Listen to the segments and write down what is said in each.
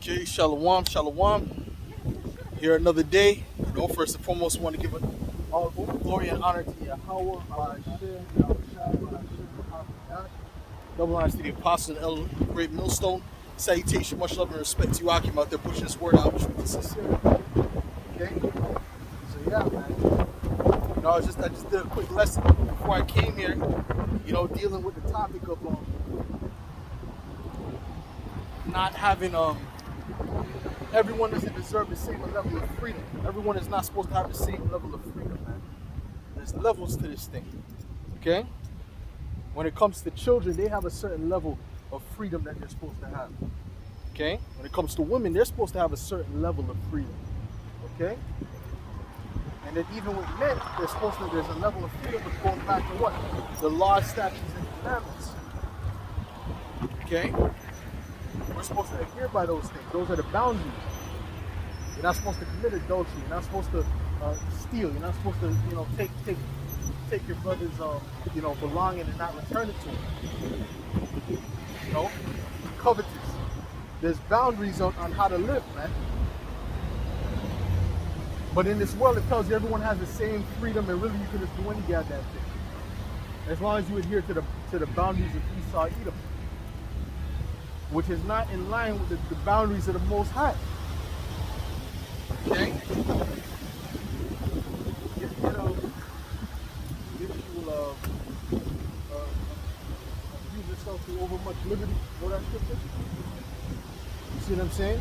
Okay, shalom, shalom. Here another day. First and foremost, want to give all glory and honor to Yahweh, double honors to the apostle and elder, the great millstone. Salutation, much love and respect to you, Akim, out there pushing this word out with truth and sincerity. Okay, so yeah, man. I just did a quick lesson before I came here. Dealing with the topic of not having everyone doesn't deserve the same level of freedom. Everyone is not supposed to have the same level of freedom, man. There's levels to this thing, okay? When it comes to children, they have a certain level of freedom that they're supposed to have, okay? When it comes to women, they're supposed to have a certain level of freedom, okay? And then even with men, there's a level of freedom that goes back to what? The laws, statutes, and commandments, okay? We're supposed to adhere by those things. Those are the boundaries. You're not supposed to commit adultery. You're not supposed to steal. You're not supposed to, take your brother's, belonging and not return it to him. Covetous. There's boundaries on how to live, man. But in this world, it tells you everyone has the same freedom, and really you can just do any goddamn thing, as long as you adhere to the boundaries of Esau, Edom, which is not in line with the boundaries of the Most High. Okay? If you will abuse yourself to over much liberty, know that scripture? You see what I'm saying?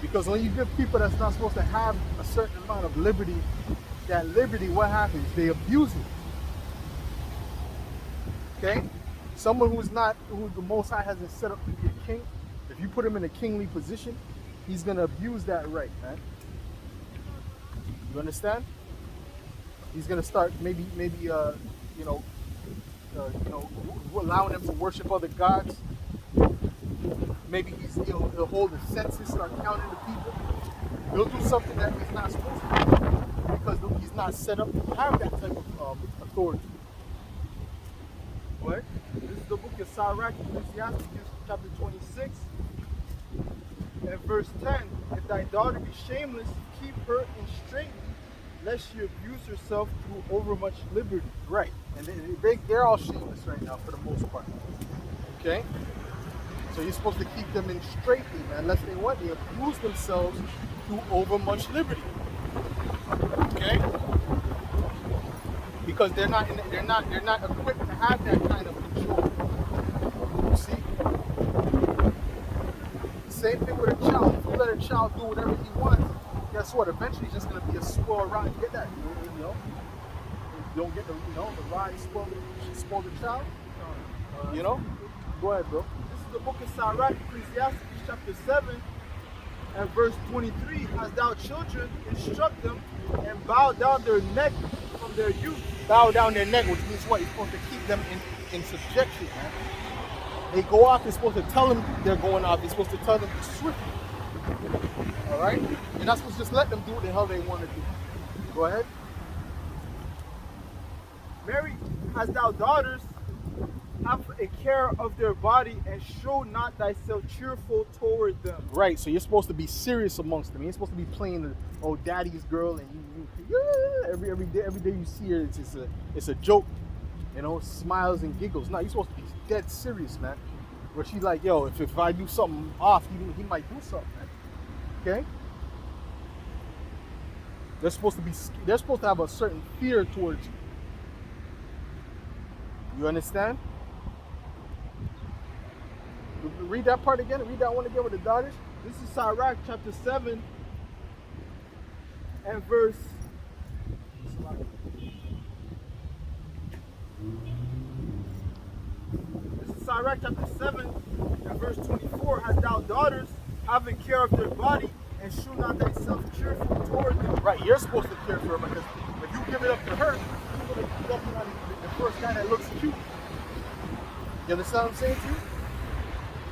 Because when you give people that's not supposed to have a certain amount of liberty, that liberty, what happens? They abuse it. Okay? Someone who the Most High hasn't set up to be a king, if you put him in a kingly position, he's gonna abuse that right, man. You understand? He's gonna start maybe allowing them to worship other gods. Maybe he'll hold a census, start counting the people. He'll do something that he's not supposed to do because he's not set up to have that type of authority. What? This is the book of Sirach, Ecclesiastes, chapter 26, and verse 10. If thy daughter be shameless, keep her in straitness, lest she abuse herself through overmuch liberty. Right. And they're all shameless right now for the most part. Okay? So you're supposed to keep them in straitness, man, unless they abuse themselves through overmuch liberty. Okay? Because they're not equipped to have that kind of control. You see? Same thing with a child. If you let a child do whatever he wants, guess what? Eventually he's just gonna be a spoiled rod. Get that? You don't get the rod spoil the child. Go ahead, bro. This is the book of Sirach, Ecclesiastes, chapter 7, and verse 23. As thou children, instruct them, and bow down their neck from their youth. Bow down their neck, which means what? You're supposed to keep them in subjection, man. They go off, you're supposed to tell them they're going off. You're supposed to tell them to swiftly. Alright? You're not supposed to just let them do what the hell they want to do. Go ahead. Marry, as thou daughters, have a care of their body, and show not thyself cheerful toward them. Right, so you're supposed to be serious amongst them. You're supposed to be playing the daddy's girl, and every day you see her, it's a joke, smiles and giggles. No, you're supposed to be dead serious, man. Where she's like, yo, if I do something off, he might do something, man. Okay? They're supposed to have a certain fear towards you. You understand? Read that part again. Read that one again with the daughters. This is Sirach chapter 7 and verse. This is Sirach chapter 7 and verse 24. As thou daughters, having care of their body, and shew not thyself cheerful toward them. Right, you're supposed to care for her, because if you give it up to her, you're going to definitely the first guy that looks cute. You understand what I'm saying to you?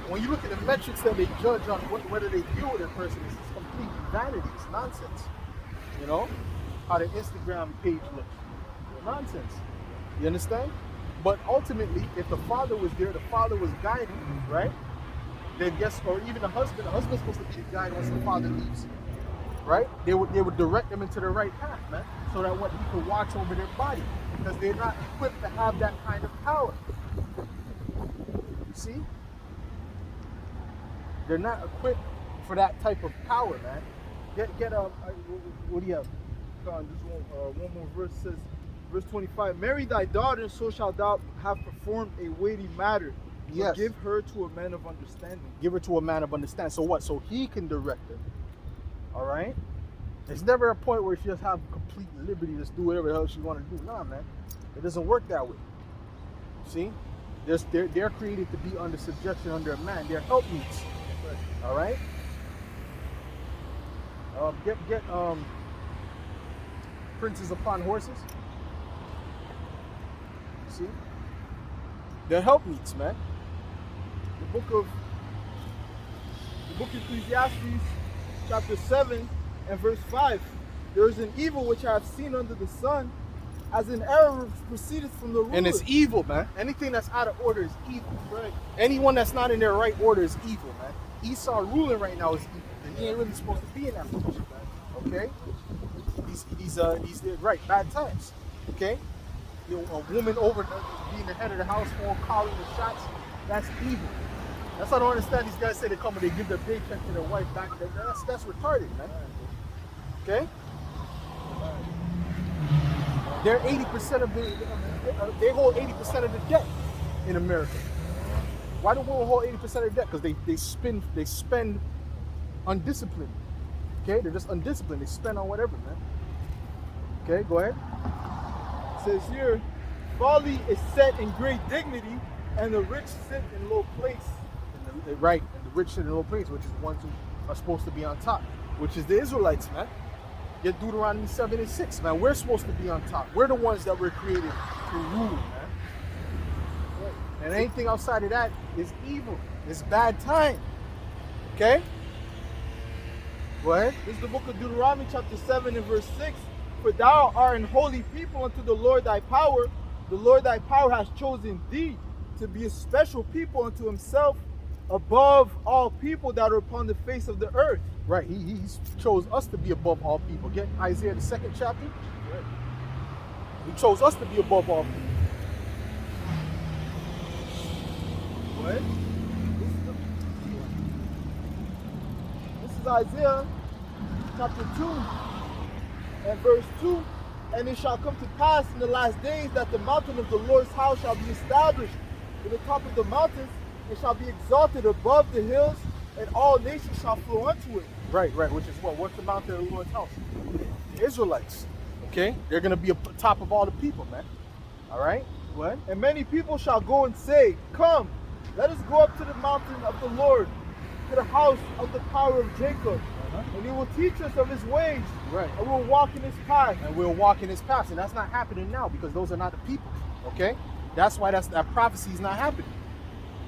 When you look at the metrics that they judge on whether they deal with a person, it's complete vanity. It's nonsense. How the Instagram page looks. Nonsense. You understand? But ultimately, if the father was there, the father was guiding, right? they guess, or even the husband's supposed to be the guy once the father leaves, right? They would direct them into the right path, man, so that what he could watch over their body, because they're not equipped to have that kind of power. You see? They're not equipped for that type of power, man. What do you have? One more verse says, verse 25, marry thy daughter, so shalt thou have performed a weighty matter. Yes. Give her to a man of understanding. Give her to a man of understanding. So what? So he can direct her. All right? There's never a point where she just have complete liberty to do whatever the hell she want to do. Nah, man. It doesn't work that way. See? They're created to be under subjection under a man. They're helpmeets. All right? Get princes upon horses. See? They're helpmeets, man. The book of Ecclesiastes, chapter 7 and verse 5. There is an evil which I have seen under the sun, as an error proceedeth from the ruler. And it's evil, man. Anything that's out of order is evil. Right. Anyone that's not in their right order is evil, man. Esau ruling right now is evil, and he ain't really supposed to be in that position, man. Okay? These right, bad times. Okay? You know, a woman being the head of the household, calling the shots, that's evil. That's why I don't understand these guys say they come and they give their paycheck to their wife back. That's retarded, man. Okay? They're 80% of they hold 80% of the debt in America. Why do women hold 80% of the debt? Because they spend undisciplined. Okay? They're just undisciplined. They spend on whatever, man. Okay, go ahead. It says here, folly is set in great dignity, and the rich sit in low place. Right, and the rich sit in low place, which is the ones who are supposed to be on top, which is the Israelites, man. Get Deuteronomy 7 and 6, man. We're supposed to be on top. We're the ones that were created to rule, man. And anything outside of that is evil. It's bad time. Okay? Go ahead. This is the book of Deuteronomy, chapter 7 and verse 6. For thou art an holy people unto the Lord thy power. The Lord thy power has chosen thee to be a special people unto himself, above all people that are upon the face of the earth. Right, he chose us to be above all people. Get Isaiah the 2nd chapter. Right. He chose us to be above all people. What? This is Isaiah chapter 2 and verse 2. And it shall come to pass in the last days that the mountain of the Lord's house shall be established in the top of the mountains, and shall be exalted above the hills, and all nations shall flow unto it. Right, which is what? What's the mountain of the Lord's house? The Israelites. Okay? They're going to be up top of all the people, man. All right? What? And many people shall go and say, come, let us go up to the mountain of the Lord, to the house of the power of Jacob. And he will teach us of his ways. Right. And we'll walk in his path. And we'll walk in his path. And that's not happening now, because those are not the people. Okay? That's why that prophecy is not happening.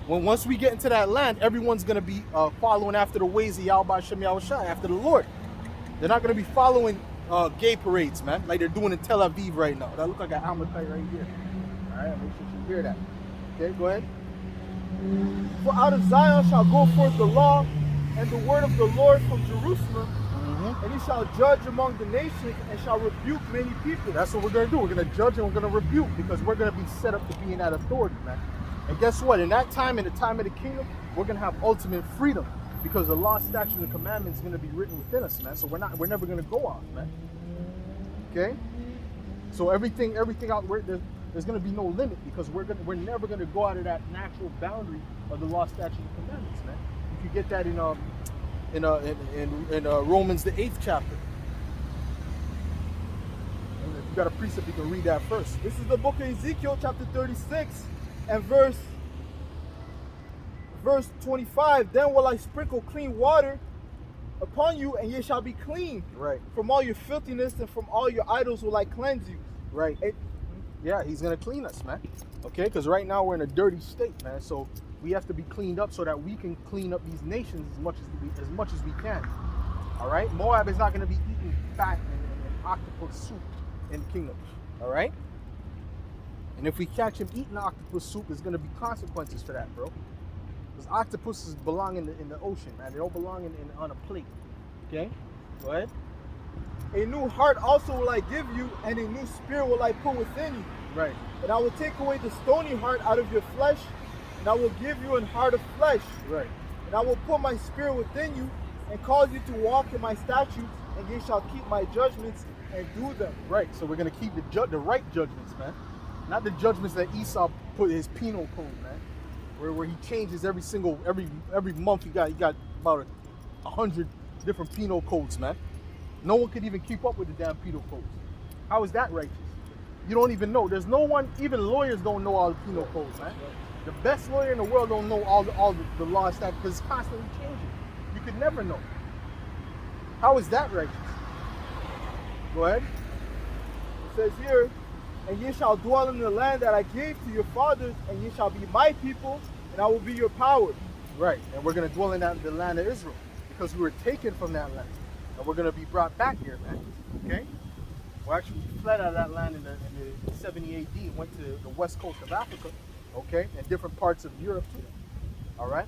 Once we get into that land, everyone's going to be following after the ways of Yahweh Shem Yahushua, after the Lord. They're not going to be following gay parades, man, like they're doing in Tel Aviv right now. That looks like an Amalekite right here. All right, make sure you hear that. Okay, go ahead. For out of Zion shall go forth the law and the word of the Lord from Jerusalem, and he shall judge among the nations and shall rebuke many people. That's what we're going to do. We're going to judge and we're going to rebuke, because we're going to be set up to be in that authority, man. And guess what? In that time, in the time of the kingdom, we're going to have ultimate freedom, because the law, statutes, and commandments is going to be written within us, man. So we're never going to go off, man. Okay? So everything out there's going to be no limit, because we're never going to go out of that natural boundary of the law, statutes, and commandments, man. You can get that in Romans the 8th chapter. And if you got a precept, you can read that first. This is the book of Ezekiel, chapter 36. And verse 25, then will I sprinkle clean water upon you, and ye shall be clean. Right. From all your filthiness and from all your idols will I cleanse you. Right. Yeah, he's going to clean us, man. Okay, because right now we're in a dirty state, man. So we have to be cleaned up so that we can clean up these nations as much as we can. All right? Moab is not going to be eating fat and octopus soup in the kingdom. All right? And if we catch him eating octopus soup, there's going to be consequences for that, bro. Because octopuses belong in the ocean, man. They don't belong on a plate. Okay? Go ahead. A new heart also will I give you, and a new spirit will I put within you. Right. And I will take away the stony heart out of your flesh, and I will give you an heart of flesh. Right. And I will put my spirit within you, and cause you to walk in my statutes, and ye shall keep my judgments and do them. Right. So we're gonna keep the right judgments, man. Not the judgments that Esau put his penal code, man. Where he changes every month. He got about 100 different penal codes, man. No one could even keep up with the damn penal codes. How is that righteous? You don't even know. There's no one, even lawyers don't know all the penal codes, man. The best lawyer in the world don't know all the law statutes because it's constantly changing. You could never know. How is that righteous? Go ahead. It says here, and ye shall dwell in the land that I gave to your fathers, and ye shall be my people, and I will be your power. Right, and we're going to dwell in the land of Israel because we were taken from that land. And we're going to be brought back here, man. Okay? Well, actually, we fled out of that land in the 70 AD, went to the west coast of Africa, okay, and different parts of Europe too. All right?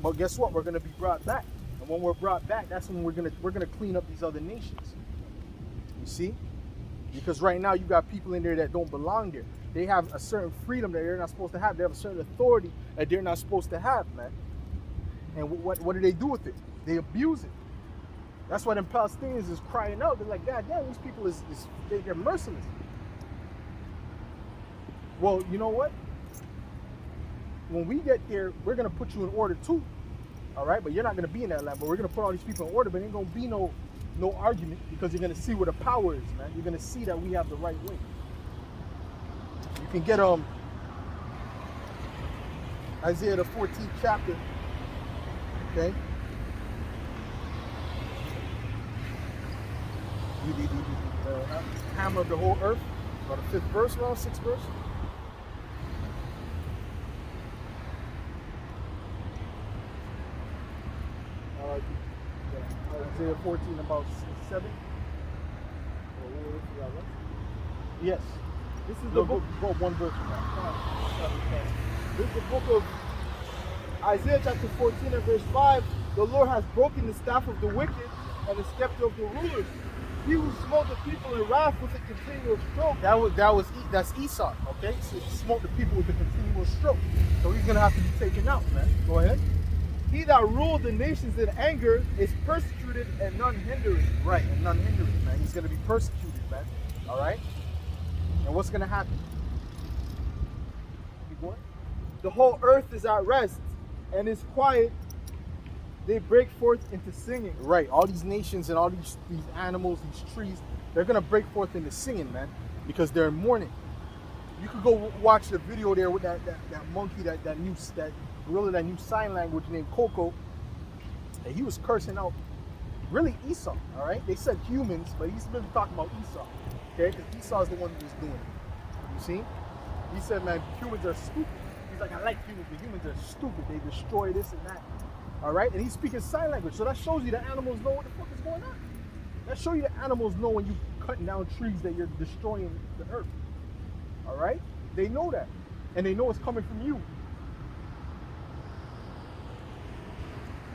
But guess what? We're going to be brought back. And when we're brought back, that's when we're going to clean up these other nations. You see? Because right now you got people in there that don't belong there. They have a certain freedom that they're not supposed to have. They have a certain authority that they're not supposed to have, man. And what do they do with it? They abuse it. That's why them Palestinians is crying out. They're like, God damn, these people they're merciless. Well, you know what? When we get there, we're gonna put you in order too. All right, but you're not gonna be in that land. But we're gonna put all these people in order. But ain't gonna be no argument because you're gonna see where the power is, man. You're gonna see that we have the right way. You can get Isaiah the 14th chapter. Okay. The hammer of the whole earth, or the 5th verse, around 6th verse. Isaiah 14, about 7. Yes. This is the book. Go one verse from that. This is the book of Isaiah chapter 14 and verse 5. The Lord has broken the staff of the wicked and the scepter of the rulers. He who smote the people in wrath with a continual stroke. That's Esau, okay? So he smote the people with a continual stroke. So he's gonna have to be taken out, man. Go ahead. He that ruled the nations in anger is persecuted and none hindered. Right, and none hindered, man. He's gonna be persecuted, man. All right. And what's gonna happen? Keep going. The whole earth is at rest and is quiet. They break forth into singing. Right, all these nations and all these animals, these trees, they're gonna break forth into singing, man, because they're in mourning. You could go watch the video there with that monkey, that gorilla that knew sign language named Coco, and he was cursing out really Esau. All right, they said humans, but he's been talking about Esau, okay? Because Esau's the one who was doing it. You see? He said, man, humans are stupid. He's like, I like humans, but humans are stupid. They destroy this and that. All right, and he's speaking sign language, so that shows you the animals know what the fuck is going on. That shows you the animals know when you cutting down trees that you're destroying the earth. All right, they know that, and they know it's coming from you.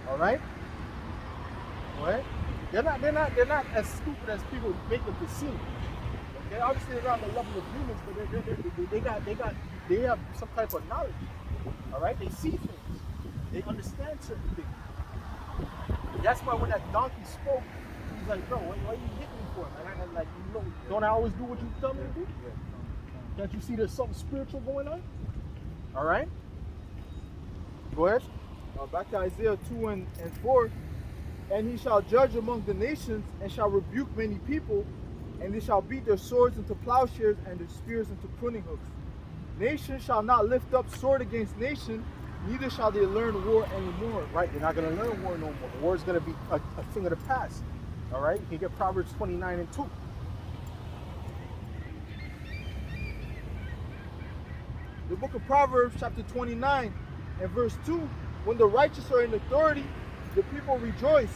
All right, what? They're not as stupid as people make them to seem. Okay, obviously they're on the level of humans, but they have some type of knowledge. All right, they see things. They understand certain things. That's why when that donkey spoke, he's like, bro, why are you hitting me for? Like, you know, don't I always do what you tell me to do? Can't you see there's something spiritual going on? All right. Go ahead. Back to Isaiah 2 and 4. And he shall judge among the nations and shall rebuke many people, and they shall beat their swords into plowshares and their spears into pruning hooks. Nation shall not lift up sword against nation, neither shall they learn war anymore. Right, they're not going to learn war no more. War is going to be a thing of the past. All right, you can get Proverbs 29 and 2. The book of Proverbs, chapter 29 and verse 2. When the righteous are in authority, the people rejoice.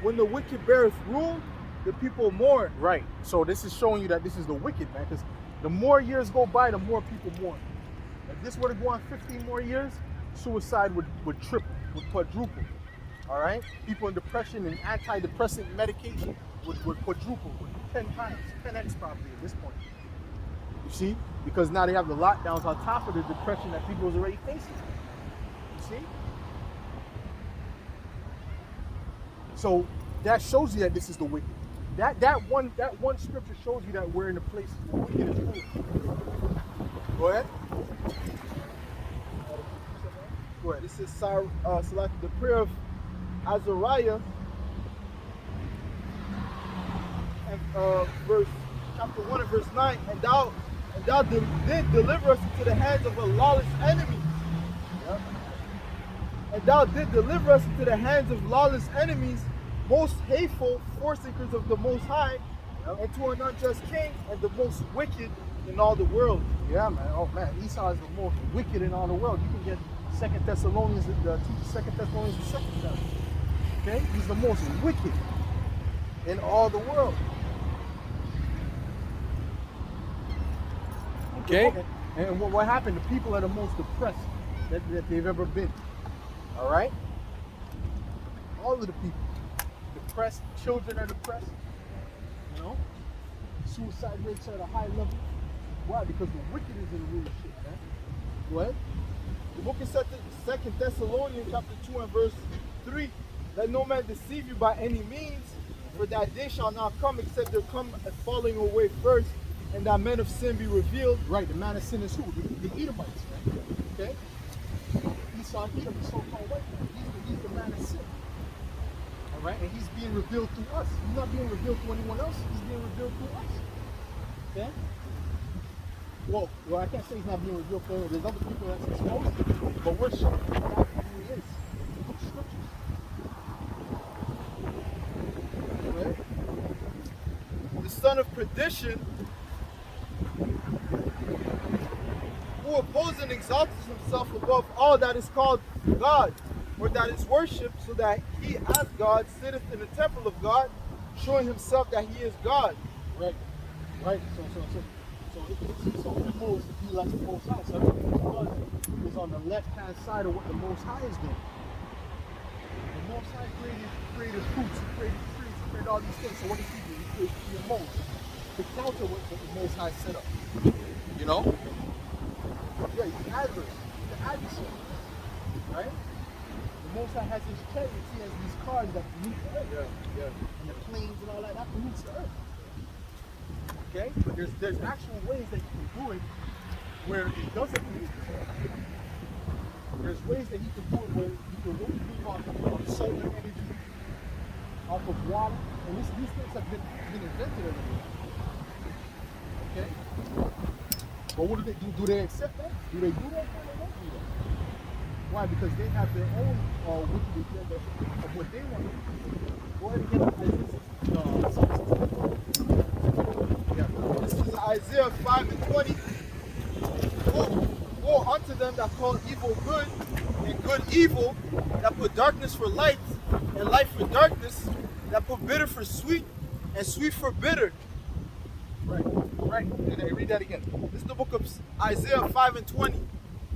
When the wicked beareth rule, the people mourn. Right, so this is showing you that this is the wicked, man, because the more years go by, the more people mourn. If this were to go on 15 more years, suicide would triple, would quadruple. All right? People in depression and antidepressant medication would quadruple, would 10 times, 10x probably at this point. You see? Because now they have the lockdowns on top of the depression that people was already facing. You see? So that shows you that this is the wicked. That one scripture shows you that we're in a place where wicked is ruled. Go ahead. Go ahead. This is selected the prayer of Azariah, and chapter 1 and verse 9. And thou did deliver us into the hands of a lawless enemy. Yep. And thou did deliver us into the hands of lawless enemies, most hateful forsaken of the Most High, Yep. and to an unjust king, and the most wicked in all the world. Yeah, man. Oh man, Esau is the most wicked in all the world. You can get 2 Thessalonians, the 2 Thessalonians, the second chapter. Okay, he's the most wicked in all the world. Okay, and what happened? The people are the most depressed that they've ever been. All right, all of the people depressed. Children are depressed. You know, suicide rates are at a high level. Why? Because the wicked is in the real shit, man. Go ahead. The book of 2 Thessalonians chapter 2 and verse 3. Let no man deceive you by any means, for that day shall not come except there come a falling away first, and that men of sin be revealed. Right, the man of sin is who? The Edomites, right? Okay? Esau, Edom, the so-called white man. He's the man of sin. All right? And he's being revealed through us. He's not being revealed through anyone else. He's being revealed through us. Okay? Well, I can't say he's not being revealed through. There's other people that's exposed, but we're showing exactly who he is. Through scriptures. Right? The son of perdition, who opposes and exalts himself above all that is called God, or that is worshipped, so that he as God sitteth in the temple of God, showing himself that he is God. Right. Right. So he supposed to be like the Most High. So everything he does is on the left-hand side of what the Most High is doing. The Most High created fruits, he created trees, he created all these things. So what does he do? He creates GMOs to counter what the Most High set up. You know? Yeah, he's the adverse. He's the adversary. Right? The Most High has his chariots, he has these cars that pollute the earth. Yeah. And the planes and all that pollutes the earth. Okay? But there's actual ways that you can do it where it doesn't pollute the earth. There's ways that you can do it where you can really move off solar energy, off of water, and these things have been invented already. Okay? But what do they do? Do they accept that? Do they do that? No, they don't do that. Why? Because they have their own wicked agenda of what they want to do. Go ahead and get This is Isaiah 5 and 20. Woe unto them that call evil good, and good evil, that put darkness for light, and light for darkness, that put bitter for sweet, and sweet for bitter. Right. And read that again. This is the book of Isaiah 5 and 20.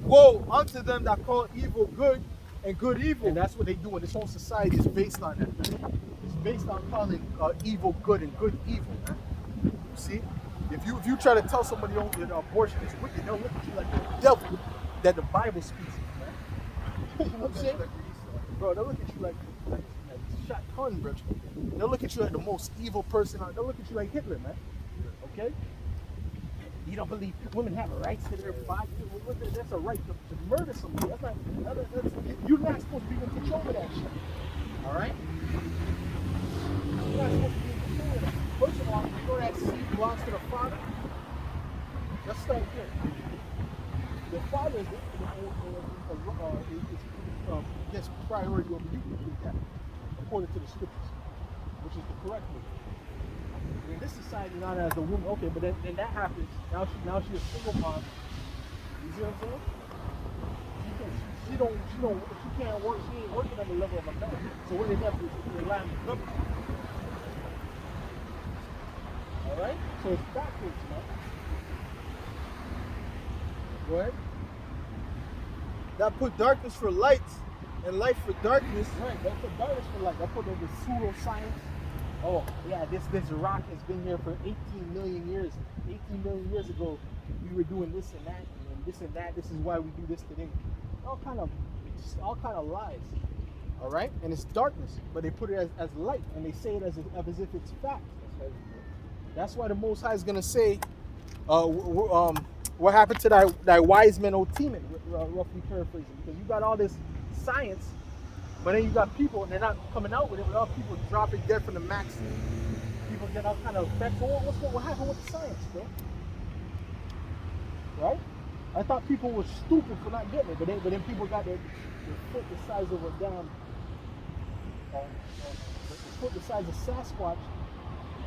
Woe unto them that call evil good, and good evil. And that's what they do. And this whole society is based on that, man. It's based on calling evil good and good evil, man. You see? If you try to tell somebody that abortion is wicked, they'll look at you like the devil that the Bible speaks of, man. You know what I'm saying? Bro, they'll look at you like shotgun, bro. They'll look at you like the most evil person. They'll look at you like Hitler, man. Okay? You don't believe women have rights to their body? That's a right to murder somebody. You're not supposed to be in control of that shit. All right? You're not supposed to be in control of that. First of all, you know that seed belongs to the Father? Let's start there. The Father gets priority over you with that, according to the Scriptures, which is the correct way. In this society, not as a woman, okay, but then that happens. Now she's a single mom. You see what I'm saying? She can't work. She ain't working on the level of a man. So what they have to do is rely on the government. All right. So it's backwards, man. Go ahead. that put darkness for light and light for darkness. Right, that's the darkness for light. That's what the pseudoscience. Oh, yeah, this rock has been here for 18 million years. 18 million years ago, we were doing this and that, and this and that. This is why we do this today. All kind of lies. All right, and it's darkness, but they put it as light, and they say it as if it's fact. That's why the Most High is gonna say, what happened to thy wise men, O Teman, roughly paraphrasing, because you got all this science, but then you got people, and they're not coming out with it without people dropping dead from the maximum. People get all kind of effects. What happened with the science, bro? Right? I thought people were stupid for not getting it, but then people got their foot the size of a damn, the foot the size of Sasquatch,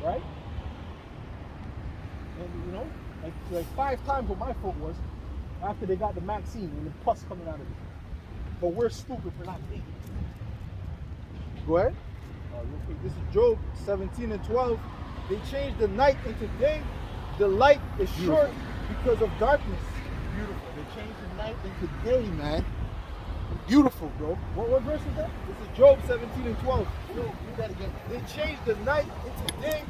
right? And you know, like 5 times what my foot was after they got the vaccine and the pus coming out of it. But we're stupid for not taking it. Go ahead. This is Job 17 and 12. They changed the night into day. The light is short because of darkness. Beautiful. They changed the night into day, man. Beautiful, bro. What verse is that? This is Job 17 and 12. Read that again. They changed the night into day.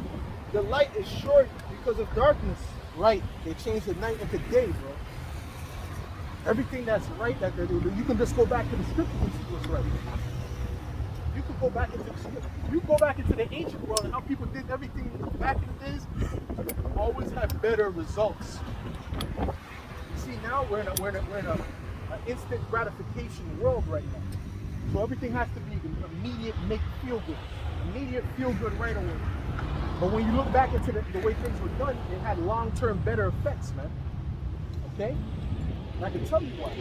The light is short because of darkness. Right. They changed the night into day, bro. Everything that's right, that you can just go back to the scriptures and see what's right. You can go back into the scriptures. You go back into the ancient world and how people did everything back in the days, always had better results. You see, now we're in a instant gratification world right now. So everything has to be immediate, make feel good. Immediate feel good right away. But when you look back into the way things were done, it had long-term better effects, man. Okay? And I can tell you why.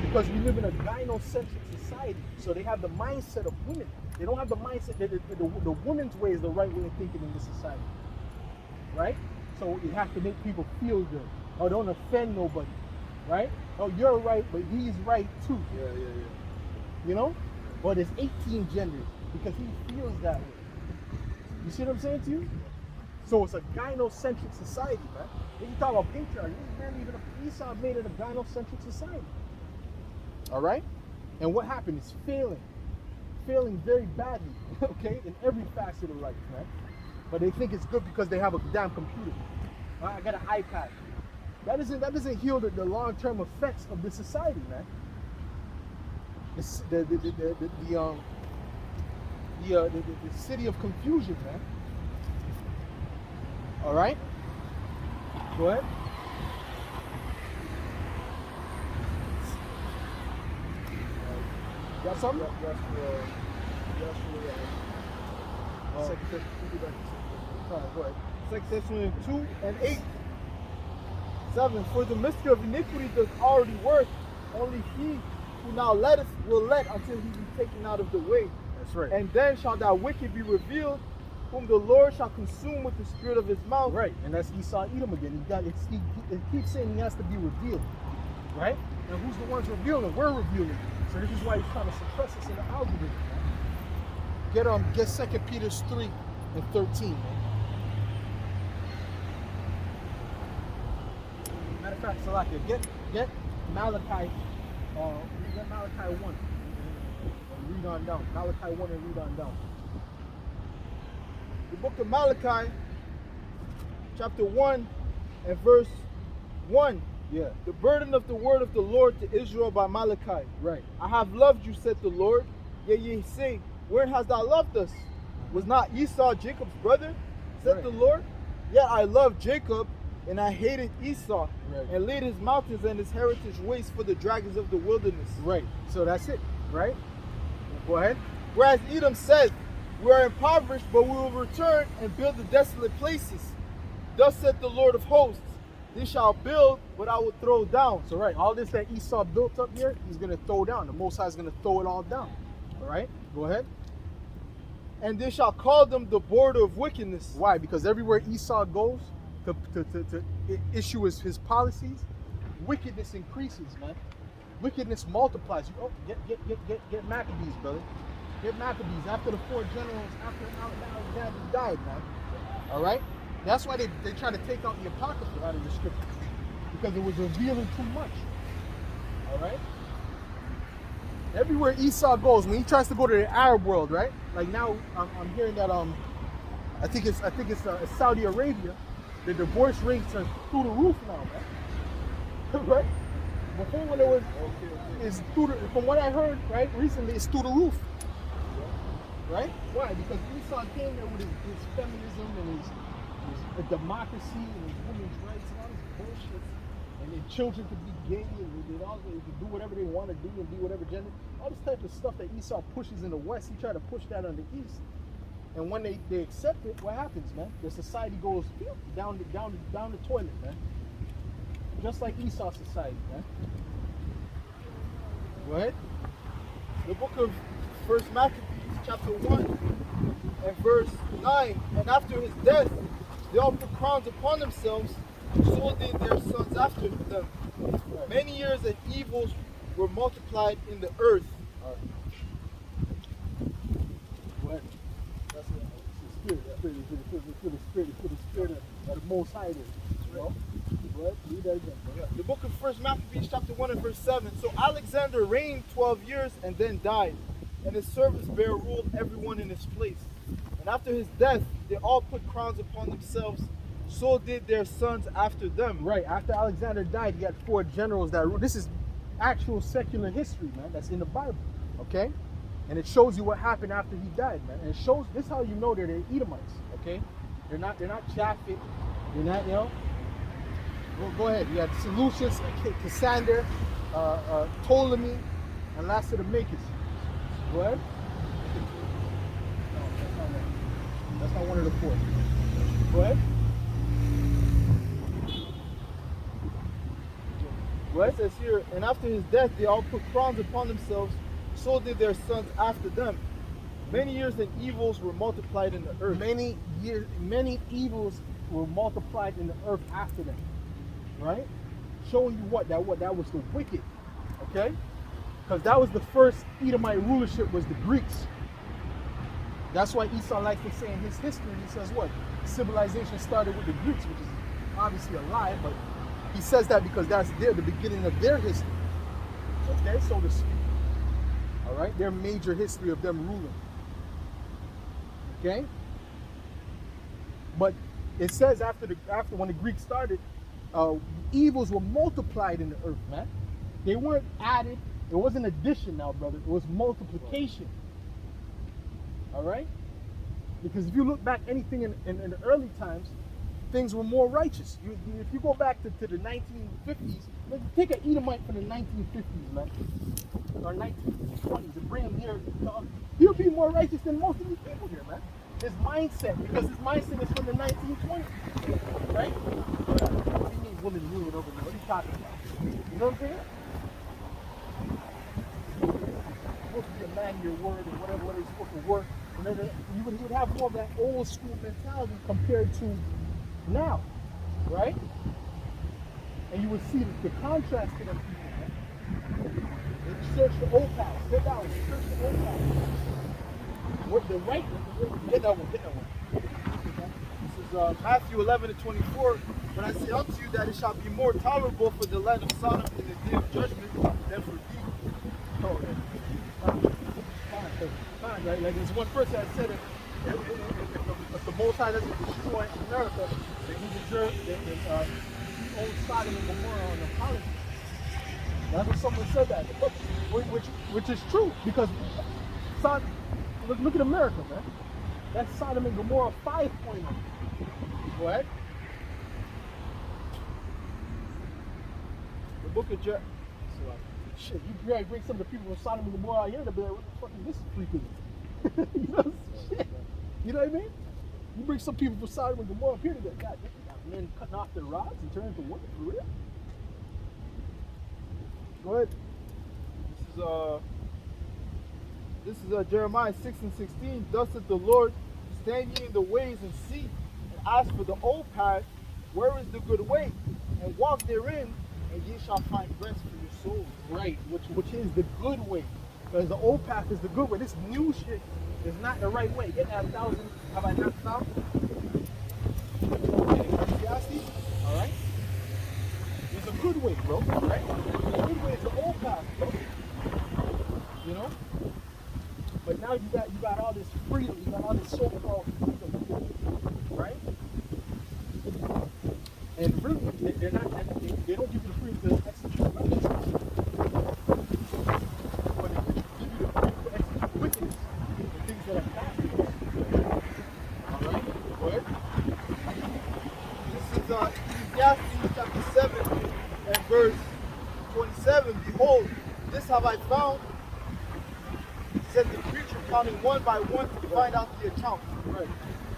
Because we live in a gynocentric society. So they have the mindset of women. They don't have the mindset that the woman's way is the right way of thinking in this society. Right? So you have to make people feel good. Or don't offend nobody. Right? Oh, you're right, but he's right too. Yeah. You know? Or there's 18 genders because he feels that way. You see what I'm saying to you? So it's a gynocentric society, man. When you talk about patriarchy, Esau made it a gynocentric society. All right? And what happened is failing very badly, okay, in every facet of life, man. But they think it's good because they have a damn computer. I got an iPad. That doesn't heal the long-term effects of the society, man. The city of confusion, man. All right? Go ahead. Got something? Go ahead. 2 Thessalonians 2 and 8. 7. For the mystery of iniquity does already work. Only he who now letteth will let until he be taken out of the way. That's right. And then shall that wicked be revealed, whom the Lord shall consume with the spirit of his mouth. Right, and that's Esau Edom again. He keeps saying he has to be revealed, right? And who's the ones revealing? We're revealing. So this is why he's trying to suppress us in the algorithm. Man. Get 2 Peter 3 and 13, man. Matter of fact, Salakia, get Malachi. Get Malachi 1 and read on down. Malachi 1 and read on down. The book of Malachi, chapter 1 and verse 1. Yeah. The burden of the word of the Lord to Israel by Malachi. Right. I have loved you, said the Lord. Yet ye say, where hast thou loved us? Was not Esau Jacob's brother? Said the Lord. Yet I loved Jacob, and I hated Esau, and laid his mountains and his heritage waste for the dragons of the wilderness. Right. So that's it, right? Go ahead. Whereas Edom said, we are impoverished, but we will return and build the desolate places. Thus said the Lord of hosts, they shall build, but I will throw down. So right, all this that Esau built up here, he's going to throw down. The Most High is going to throw it all down. All right? Go ahead. And they shall call them the border of wickedness. Why? Because everywhere Esau goes to issue his policies, wickedness increases, man. Wickedness multiplies. Oh, get Maccabees, brother. Get Maccabees. After the 4 generals, after Alexander died, man. All right? That's why they try to take out the Apocrypha out of the scripture. Because it was revealing too much. All right? everywhere Esau goes, when he tries to go to the Arab world, right? Like now, I'm hearing that I think it's Saudi Arabia. The divorce rates are through the roof now, man. Right? Before when it was, it's through the, from what I heard, right, recently, it's through the roof. Right? Why? Because Esau came there with his feminism and his democracy and his women's rights and all this bullshit. And then children could be gay and they could do whatever they want to do and be whatever gender. All this type of stuff that Esau pushes in the West, he tried to push that on the East. And when they accept it, what happens, man? The society goes down the toilet, man. Just like Esau society, man. Right? The book of 1 Maccabees, chapter 1, and verse 9. And after his death, they all put crowns upon themselves, so did their sons after them. Many years and evils were multiplied in the earth. What? That's the spirit of the Most High there. You know? What? Read that again, bro. The book of 1 Maccabees, chapter 1 and verse 7. So Alexander reigned 12 years and then died, and his servants bare ruled everyone in his place. And after his death, they all put crowns upon themselves, so did their sons after them. Right, after Alexander died, you got 4 generals that ruled. This is actual secular history, man, that's in the Bible, okay? And it shows you what happened after he died, man. And it shows, this is how you know they're Edomites, okay? They're not Japhet, they're not, you know? Go ahead, you got Seleucus, Cassander, Ptolemy, and last of the Makers. Go ahead. No, that's not one of the 4. Go ahead. Well, it says here, and after his death, they all put crowns upon themselves, so did their sons after them. Many years and evils were multiplied in the earth. Many evils were multiplied in the earth after them. Right? Showing you what that was the wicked. Okay? Because that was the first Edomite rulership was the Greeks. That's why Esau likes to say in his history, he says what? Civilization started with the Greeks, which is obviously a lie, but he says that because that's the beginning of their history. Okay, so to speak. Alright? Their major history of them ruling. Okay? But it says after when the Greeks started, evils were multiplied in the earth, man. They weren't added. It wasn't addition now, brother. It was multiplication. Alright? Because if you look back anything in the early times, things were more righteous. If you go back to the 1950s, take an Edomite from the 1950s, man, or 1920s, and bring him here. He'll be more righteous than most of these people here, man. His mindset, because his mindset is from the 1920s, right? What do you mean women ruling over me? What are you talking about? You know what I'm saying? You're supposed to be a man of your word and whatever you're supposed to work. You would have more of that old school mentality compared to now, right? And you would see the contrast to them people, man. They search the old pals, sit down, search the old pals. What the right one, get that one. This is Matthew 11 and 24. But I say unto you that it shall be more tolerable for the land of Sodom in the day of judgment than for thee. Oh, fine, right? Like there's one person that said it. If the Most High doesn't destroy America, then he deserves he owns Sodom and Gomorrah on apology. That's what someone said that, which is true because look at America, man. That's Sodom and Gomorrah 5.0. Go ahead. The book of Shit, you probably bring some of the people from Sodom and Gomorrah out here, they'll be like, what the fuck is this freaking? You know, shit. You know what I mean? You bring some people from Sodom and Gomorrah up here, they're like, God, they got men cutting off their rods and turning into women, for real? Go ahead. This is Jeremiah 6 and 16. Thus saith the Lord, stand ye in the ways and see, and ask for the old path, where is the good way, and walk therein, and ye shall find rest for your souls. Right, which is the good way. Because the old path is the good way. This new shit is not the right way. Get that 1,000, have I not found? Ecclesiastes, alright? There's a good way, bro, right? The good way is the old path, bro. You But now you got all this freedom, you got all this so-called freedom, right? And really, they're not. They don't give you the freedom to execute righteousness, but they give you the freedom to execute wickedness, the things that are bad. All right, go ahead. This is Ecclesiastes chapter 7 and verse 27. Behold, this have I found, said the preacher, counting one by one to find out the account. Right,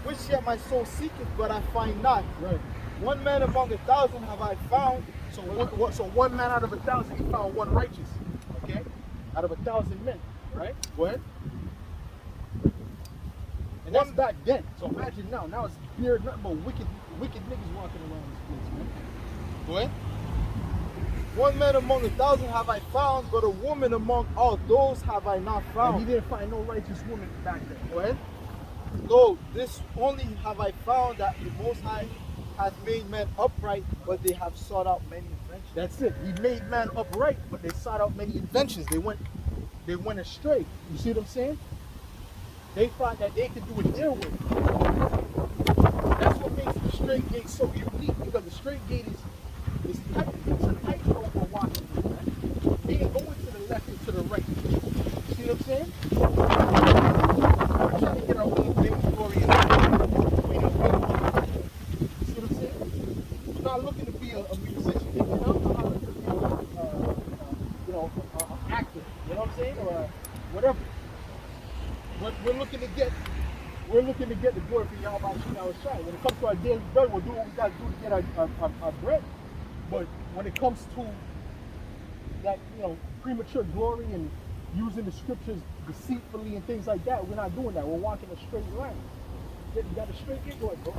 Which yet my soul seeketh, but I find not. right. One man among 1,000 have I found. So one man out of 1,000, he found one righteous. Okay, out of 1,000 men, right? Go ahead. And that's back then. So imagine now. Now it's pure nothing but wicked niggas walking around this place, man. Go ahead. One man among 1,000 have I found, but a woman among all those have I not And found. he didn't find no righteous woman back then. Go ahead. Lo, this only have I found, that the Most High hath made men upright, but they have sought out many inventions. That's it. He made man upright, but they sought out many inventions. They went astray. You see what I'm saying? They thought that they could do it their way. That's what makes the straight gate so unique, because the straight gate is tight. It's a tight rope we're walking through, man. They ain't going to the left and to the right. You see what I'm saying? We're trying to get our own big glory in between our feet. You see what I'm saying? We're not looking to be a musician. You know? We're not looking to be an actor. You know what I'm saying? Or whatever. But we're looking to get the glory for Yahweh Shai. When it comes to our daily bread, we'll do what we got to do to get our bread. But when it comes to that, premature glory and using the scriptures deceitfully and things like that, we're not doing that. We're walking a straight line. You got a straight gate, go ahead, bro.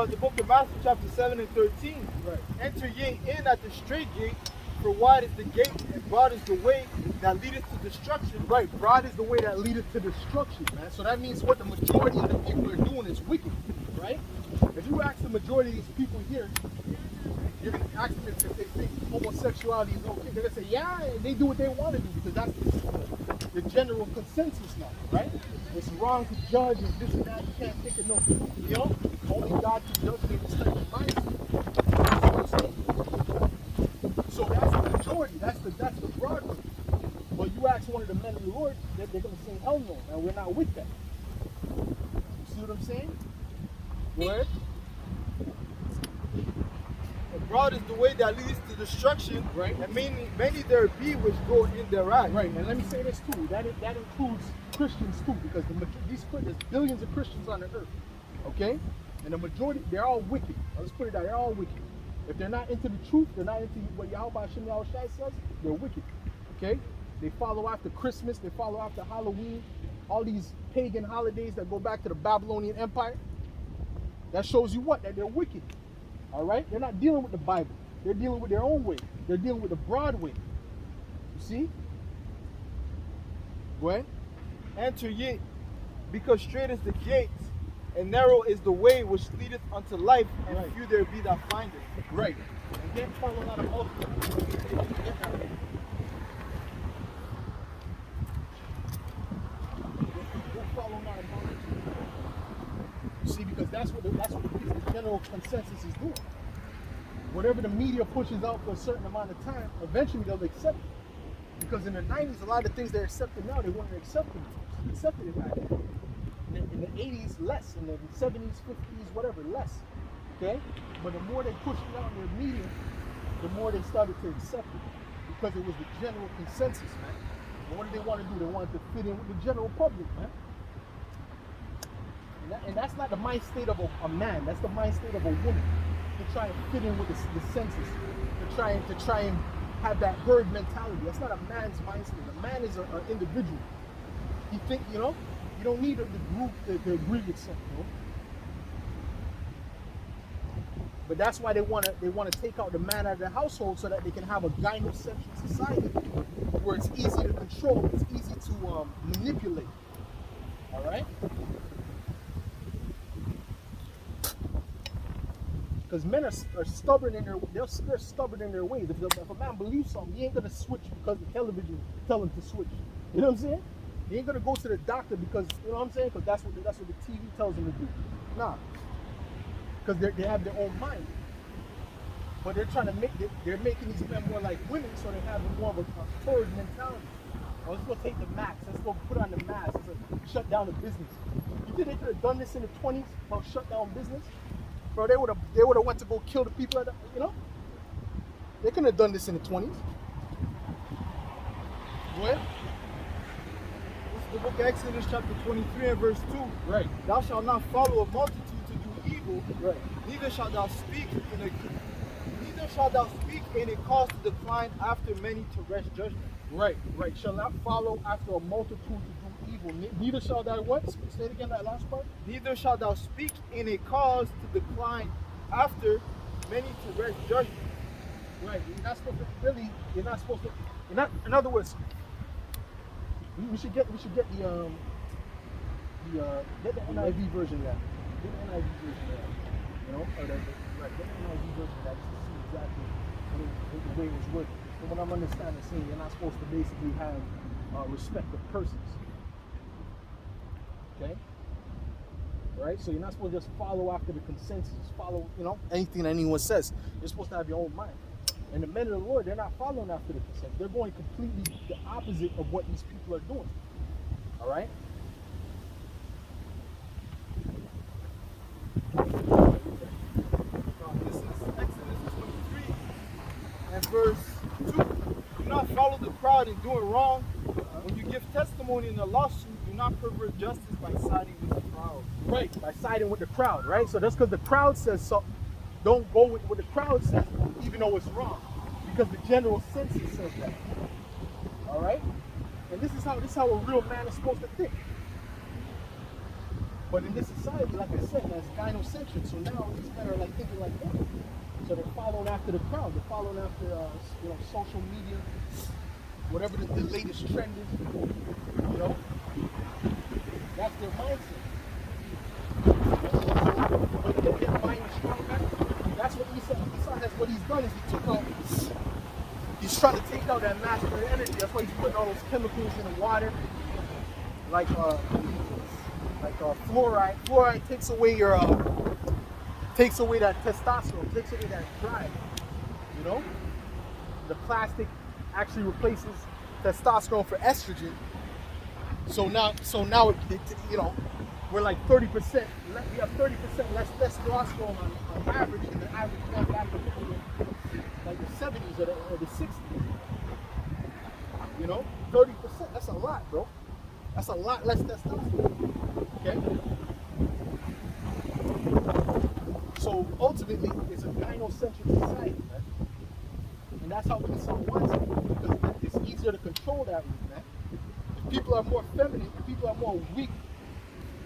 The book of Matthew chapter 7 and 13. Right. Enter ye in at the straight gate, for wide is the gate and broad is the way that leadeth to destruction. Right, broad is the way that leadeth to destruction, man. So that means what the majority of the people are doing is wicked, right? If you ask the majority of these people here, you're going to ask them if they think homosexuality is okay. They're going to say, yeah, they do what they want to do, because that's the general consensus now, right? It's wrong to judge and this and that. You can't think of no, only God can judge me in this type of mindset. So that's the majority. That's the broad one. But you ask one of the men of the Lord, they're going to say, hell no, and we're not with that. You see what I'm saying? Go ahead. And broad is the way that leads to destruction, Right. And many there be which go in thereat. Right, and let me say this too. That includes Christians too, because there's billions of Christians on the earth. Okay? And the majority, they're all wicked. Let's put it out, they're all wicked. If they're not into the truth, they're not into what Yahweh Shai says, they're wicked. Okay? They follow after Christmas, they follow after Halloween, all these pagan holidays that go back to the Babylonian Empire. That shows you what? That they're wicked. All right? They're not dealing with the Bible. They're dealing with their own way. They're dealing with the broad way. You see? Go ahead. Enter ye, because straight is the gate, and narrow is the way which leadeth unto life, and Right. few there be that find it. Right. And then follow a lot of multitudes. You see, because that's what the general consensus is doing. Whatever the media pushes out for a certain amount of time, eventually they'll accept it. Because in the 90s, a lot of things they're accepting now, they weren't accepting it back then. In the 80s, less. In the 70s, 50s, whatever, less. Okay? But the more they pushed it out in their media, the more they started to accept it. Because it was the general consensus, man. And what did they want to do? They wanted to fit in with the general public, man. And that's not the mind state of a man. That's the mind state of a woman. To try and fit in with the census. To try and have that herd mentality. That's not a man's mind state. A man is an individual. You think, you don't need the group to agree with something. But that's why they want to take out the man out of the household so that they can have a gynocentric society where it's easy to control, it's easy to manipulate. All right. Because men are stubborn in they're stubborn in their ways. If a man believes something, he ain't gonna switch because the television tell him to switch. You know what I'm saying? He ain't gonna go to the doctor because, you know what I'm saying? Because that's what the TV tells him to do. Nah, because they have their own mind. But they're trying to they're making these men more like women, so they have more of a Taurus mentality. Oh, let's go take the max. Let's go put on the mask. Let's shut down the business. You think they could have done this in the 20s about shut down business? Bro, they would have went to go kill the people at the, you know? They couldn't have done this in the 20s. What? This is the book of Exodus chapter 23 and verse 2. Right. Thou shalt not follow a multitude to do evil. Right. Neither shalt thou speak in a cause to decline after many to wrest judgment. Right. Shall not follow after a multitude to do evil. Neither shall thou what? Say it again, that last part. Neither shalt thou speak in a cause to decline after many to wrest judgment. Right. You're not supposed to really. You're not supposed to. You're not. In other words, we should get the get the NIV version of that. Get the NIV version of that. You know, or right. Get the NIV version of that just to see exactly the way it was working. So what I'm understanding, saying you're not supposed to basically have respect of persons. Okay. Right. So you're not supposed to just follow after the consensus. Follow, you know, anything that anyone says. You're supposed to have your own mind. And the men of the Lord, they're not following after the consensus. They're going completely the opposite of what these people are doing. All right? This is Exodus 23 and verse 2. Do not follow the crowd in doing wrong. When you give testimony in a lawsuit, do not pervert justice by siding with the crowd. Right, by siding with the crowd, right? So that's because the crowd says so. Don't go with what the crowd says, even though it's wrong. Because the general census says that. All right? And this is how a real man is supposed to think. But in this society, like I said, that's gynocentric. So now these men are like thinking like that. So they're following after the crowd. They're following after social media, whatever the latest trend is. You know, that's their mindset. But they're buying a strong man. That's what Esau has. What he's done is he took out. He's trying to take out that masculine energy. That's why he's putting all those chemicals in the water, like fluoride. Fluoride takes away that testosterone, takes away that drive. You know, the plastic actually replaces testosterone for estrogen. So now, you know, we're like 30%. We have 30% less testosterone on average than the average man back in like the 70s or the 60s. You know, 30%. That's a lot, bro. That's a lot less testosterone. Okay. So ultimately, it's a gynocentric society, man. And that's how Esau wants it, because it's easier to control that way, man. If people are more feminine, if people are more weak,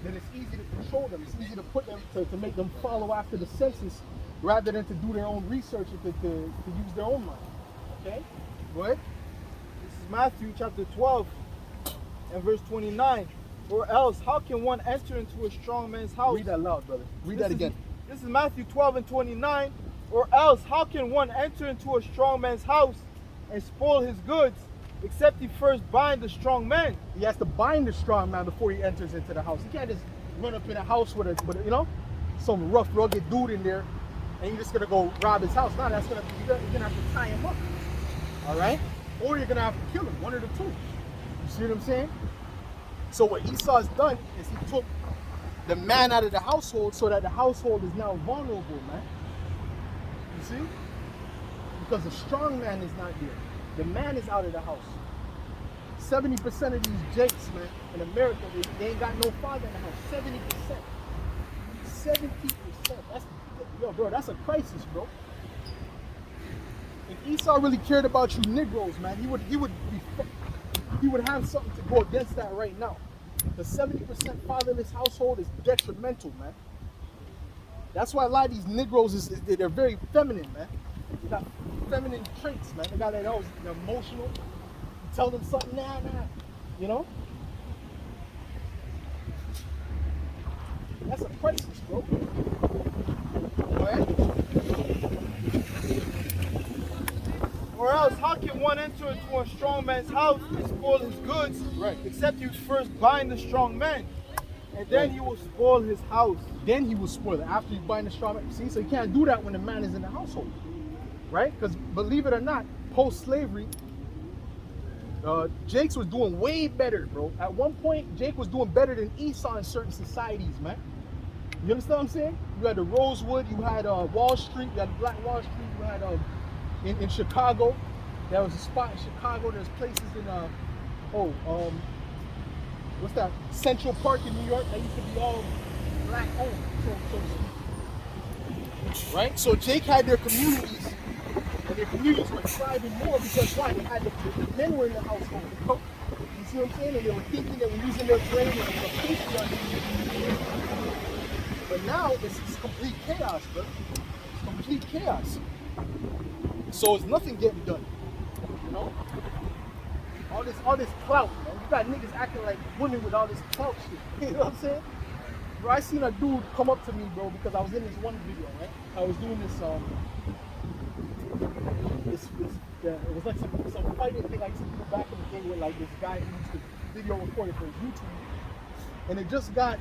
then it's easy to control them. It's easy to put them to make them follow after the census rather than to do their own research and to use their own mind. Okay? Go ahead. This is Matthew chapter 12 and verse 29. Or else, how can one enter into a strong man's house? Read that loud, brother. Read that again. This is Matthew 12 and 29. Or else, how can one enter into a strong man's house and spoil his goods, except he first bind the strong man? He has to bind the strong man before he enters into the house. He can't just run up in a house with a you know, some rough, rugged dude in there, and you're just gonna go rob his house. No, that's you're gonna have to tie him up. All right? Or you're gonna have to kill him. One of the two. You see what I'm saying? So what Esau's done is he took the man out of the household so that the household is now vulnerable, man. You see? Because the strong man is not there. The man is out of the house. 70% of these jakes, man, in America, they ain't got no father in the house. 70%. 70%. Bro, that's a crisis, bro. If Esau really cared about you Negroes, man, he would have something to go against that right now. The 70% fatherless household is detrimental, man. That's why a lot of these Negroes they're very feminine, man. They got feminine traits, man. They got that always they're emotional. You tell them something, nah. You know? That's a crisis, bro. Right? Or else, how can one enter into a strong man's house and spoil his goods? Right. Except you first bind the strong man, and then you will spoil his house. Then he will spoil it after you bind the strong man. See, so you can't do that when the man is in the household, right? Because believe it or not, post-slavery, Jake's was doing way better, bro. At one point, Jake was doing better than Esau in certain societies, man. You understand what I'm saying? You had the Rosewood, you had Wall Street, you had Black Wall Street, you had in Chicago, there was a spot in Chicago. There's places in what's that? Central Park in New York that used to be all black owned, so to speak. Right? So Jake had their communities, and their communities were thriving more because why? They had the men were in the household. You see what I'm saying? And they were thinking, they were using their brain, and they were thinking on it. But now it's complete chaos, bro. It's complete chaos. So it's nothing getting done. You know? All this clout, man. You got niggas acting like women with all this clout shit. You know what I'm saying? Bro, I seen a dude come up to me, bro, because I was in this one video, right? I was doing this it was like some fighting thing I used to do back in the day with like this guy who used to video record it for his YouTube. And it got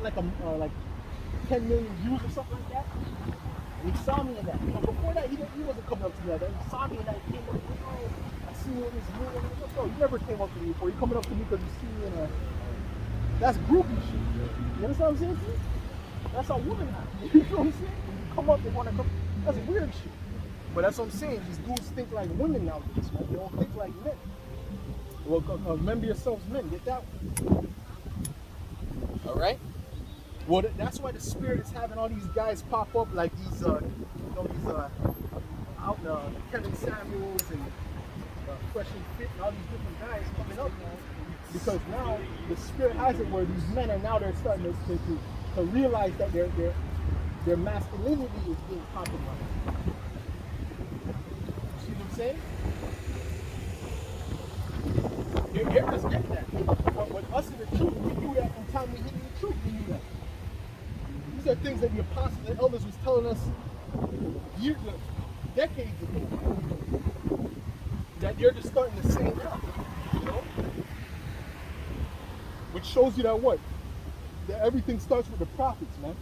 like like 10 million views or something like that. And he saw me in that. But before that, he wasn't coming up to me like that. He saw me in that. He came up to me, oh, I see you in this movie. I'm like, yo, you never came up to me before. You coming up to me because you see me in a. That's groupie shit. You understand what I'm saying to you? That's how women act. You know what I'm saying? When you come up, they want to come. That's weird shit. But that's what I'm saying. These dudes think like women nowadays, man. They don't think like men. Well, remember yourselves, men. Get that one. All right. Well, that's why the Spirit is having all these guys pop up, like these, Kevin Samuels and Fresh and Fit, and all these different guys coming up now. Because now the Spirit has it where these men are now they're starting to realize that their masculinity is being compromised. See what I'm saying? They're just getting that. But us in the truth, we knew that from time we hit in the truth. We knew that. These are things that the apostles and elders was telling us decades ago. That they're just starting to say now. You know? Which shows you that what? That everything starts with the prophets, man.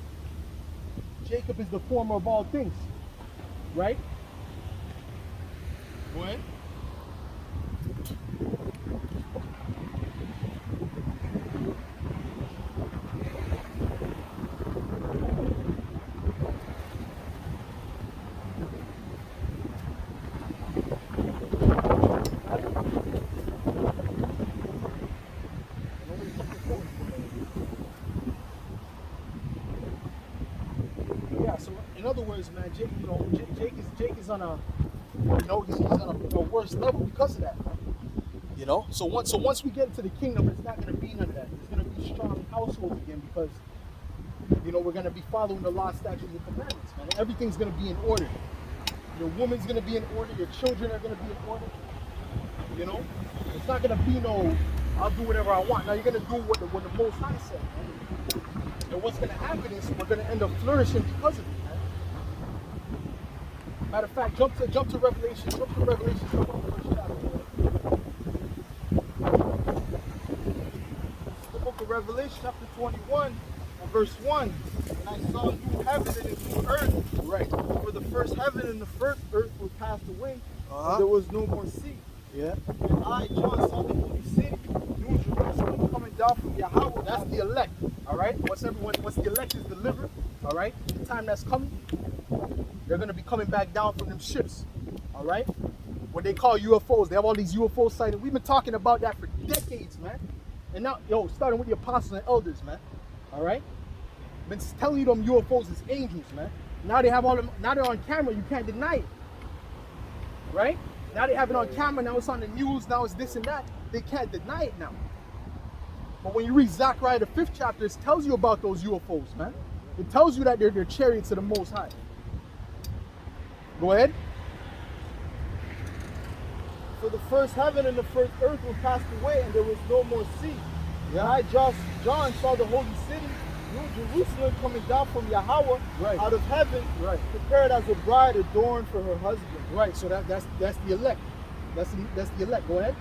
Jacob is the former of all things. Right? Go ahead. In other words, man, Jake is on he's on a worse level because of that, man. You know, so once we get into the kingdom, it's not going to be none of that. It's going to be strong households again because we're going to be following the law, statutes, and commandments, man. Everything's going to be in order. Your woman's going to be in order. Your children are going to be in order. You know, it's not going to be no, I'll do whatever I want. Now you're going to do what the Most High said, man. And what's going to happen is we're going to end up flourishing because of it. Matter of fact, jump to Revelation. Jump to Revelation. Jump to the first chapter. The book of Revelation, chapter 21, and verse 1. And I saw a new heaven and a new earth. Right. For the first heaven and the first earth were passed away. And there was no more sea. Yeah. And I, John, saw the holy city, New Jerusalem, coming down from Yahweh. That's the elect. All right. Once the elect is delivered, all right, the time that's coming, they're going to be coming back down from them ships, all right? What they call UFOs. They have all these UFO sightings. We've been talking about that for decades, man. And now, starting with the apostles and elders, man, all right? Been telling you them UFOs is angels, man. Now they have all them. Now they're on camera. You can't deny it, right? Now they have it on camera. Now it's on the news. Now it's this and that. They can't deny it now. But when you read Zechariah the 5th chapter, it tells you about those UFOs, man. It tells you that they're chariots of the Most High. Go ahead. For the first heaven and the first earth were passed away, and there was no more sea. Yeah. And I, John, saw the holy city, New Jerusalem, coming down from Yahweh Right. out of heaven, Right. prepared as a bride adorned for her husband. Right. So that's the elect. That's the elect. Go ahead.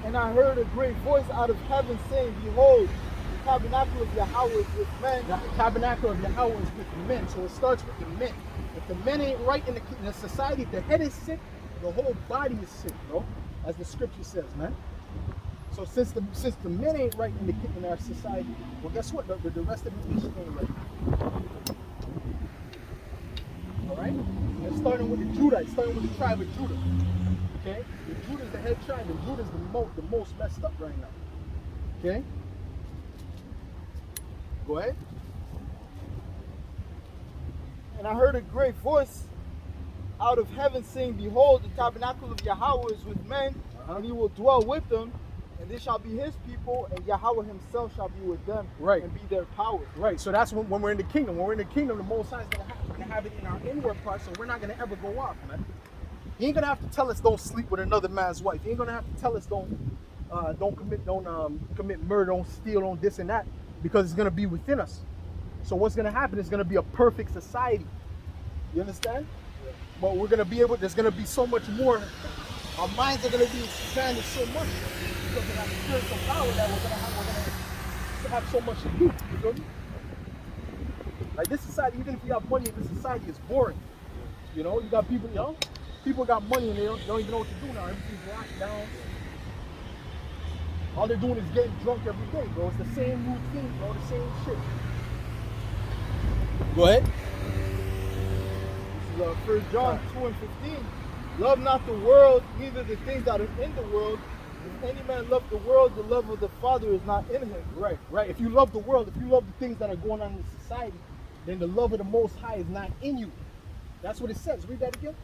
And I heard a great voice out of heaven saying, Behold, the tabernacle of Yahweh is with men. Now, the tabernacle of Yahweh is with the men, so it starts with the men. If the men ain't right in the society, if the head is sick, the whole body is sick, bro. As the scripture says, man. So since the men ain't right in our society, well, guess what? The rest of the nation ain't right. All right. And starting with the Judah, starting with the tribe of Judah. Okay. The Judah is the head tribe, and Judah is the most messed up right now. Okay. Go ahead. And I heard a great voice out of heaven saying, Behold, the tabernacle of Yahweh is with men, and he will dwell with them, and they shall be his people, and Yahweh himself shall be with them, Right. and be their power. Right, so that's when we're in the kingdom. When we're in the kingdom, the Most High is going to have it in our inward part, so we're not going to ever go off, man. He ain't going to have to tell us don't sleep with another man's wife. He ain't going to have to tell us don't commit murder, don't steal, don't this and that, because it's going to be within us. So what's going to happen is going to be a perfect society. You understand? Yeah. But we're going to be able, there's going to be so much more. Our minds are going to be expanded so much because of that spiritual power that we're going to have so much to do. You feel me? Like this society, even if you have money in this society, it's boring. You know, you got people, people got money and they don't even know what to do now. Everything's locked down. All they're doing is getting drunk every day, bro. It's the same routine, bro, the same shit. Go ahead. This is 1 John 2 and 15. Love not the world, neither the things that are in the world. If any man love the world, the love of the Father is not in him. Right, right. If you love the world, if you love the things that are going on in society, then the love of the Most High is not in you. That's what it says. Read that again.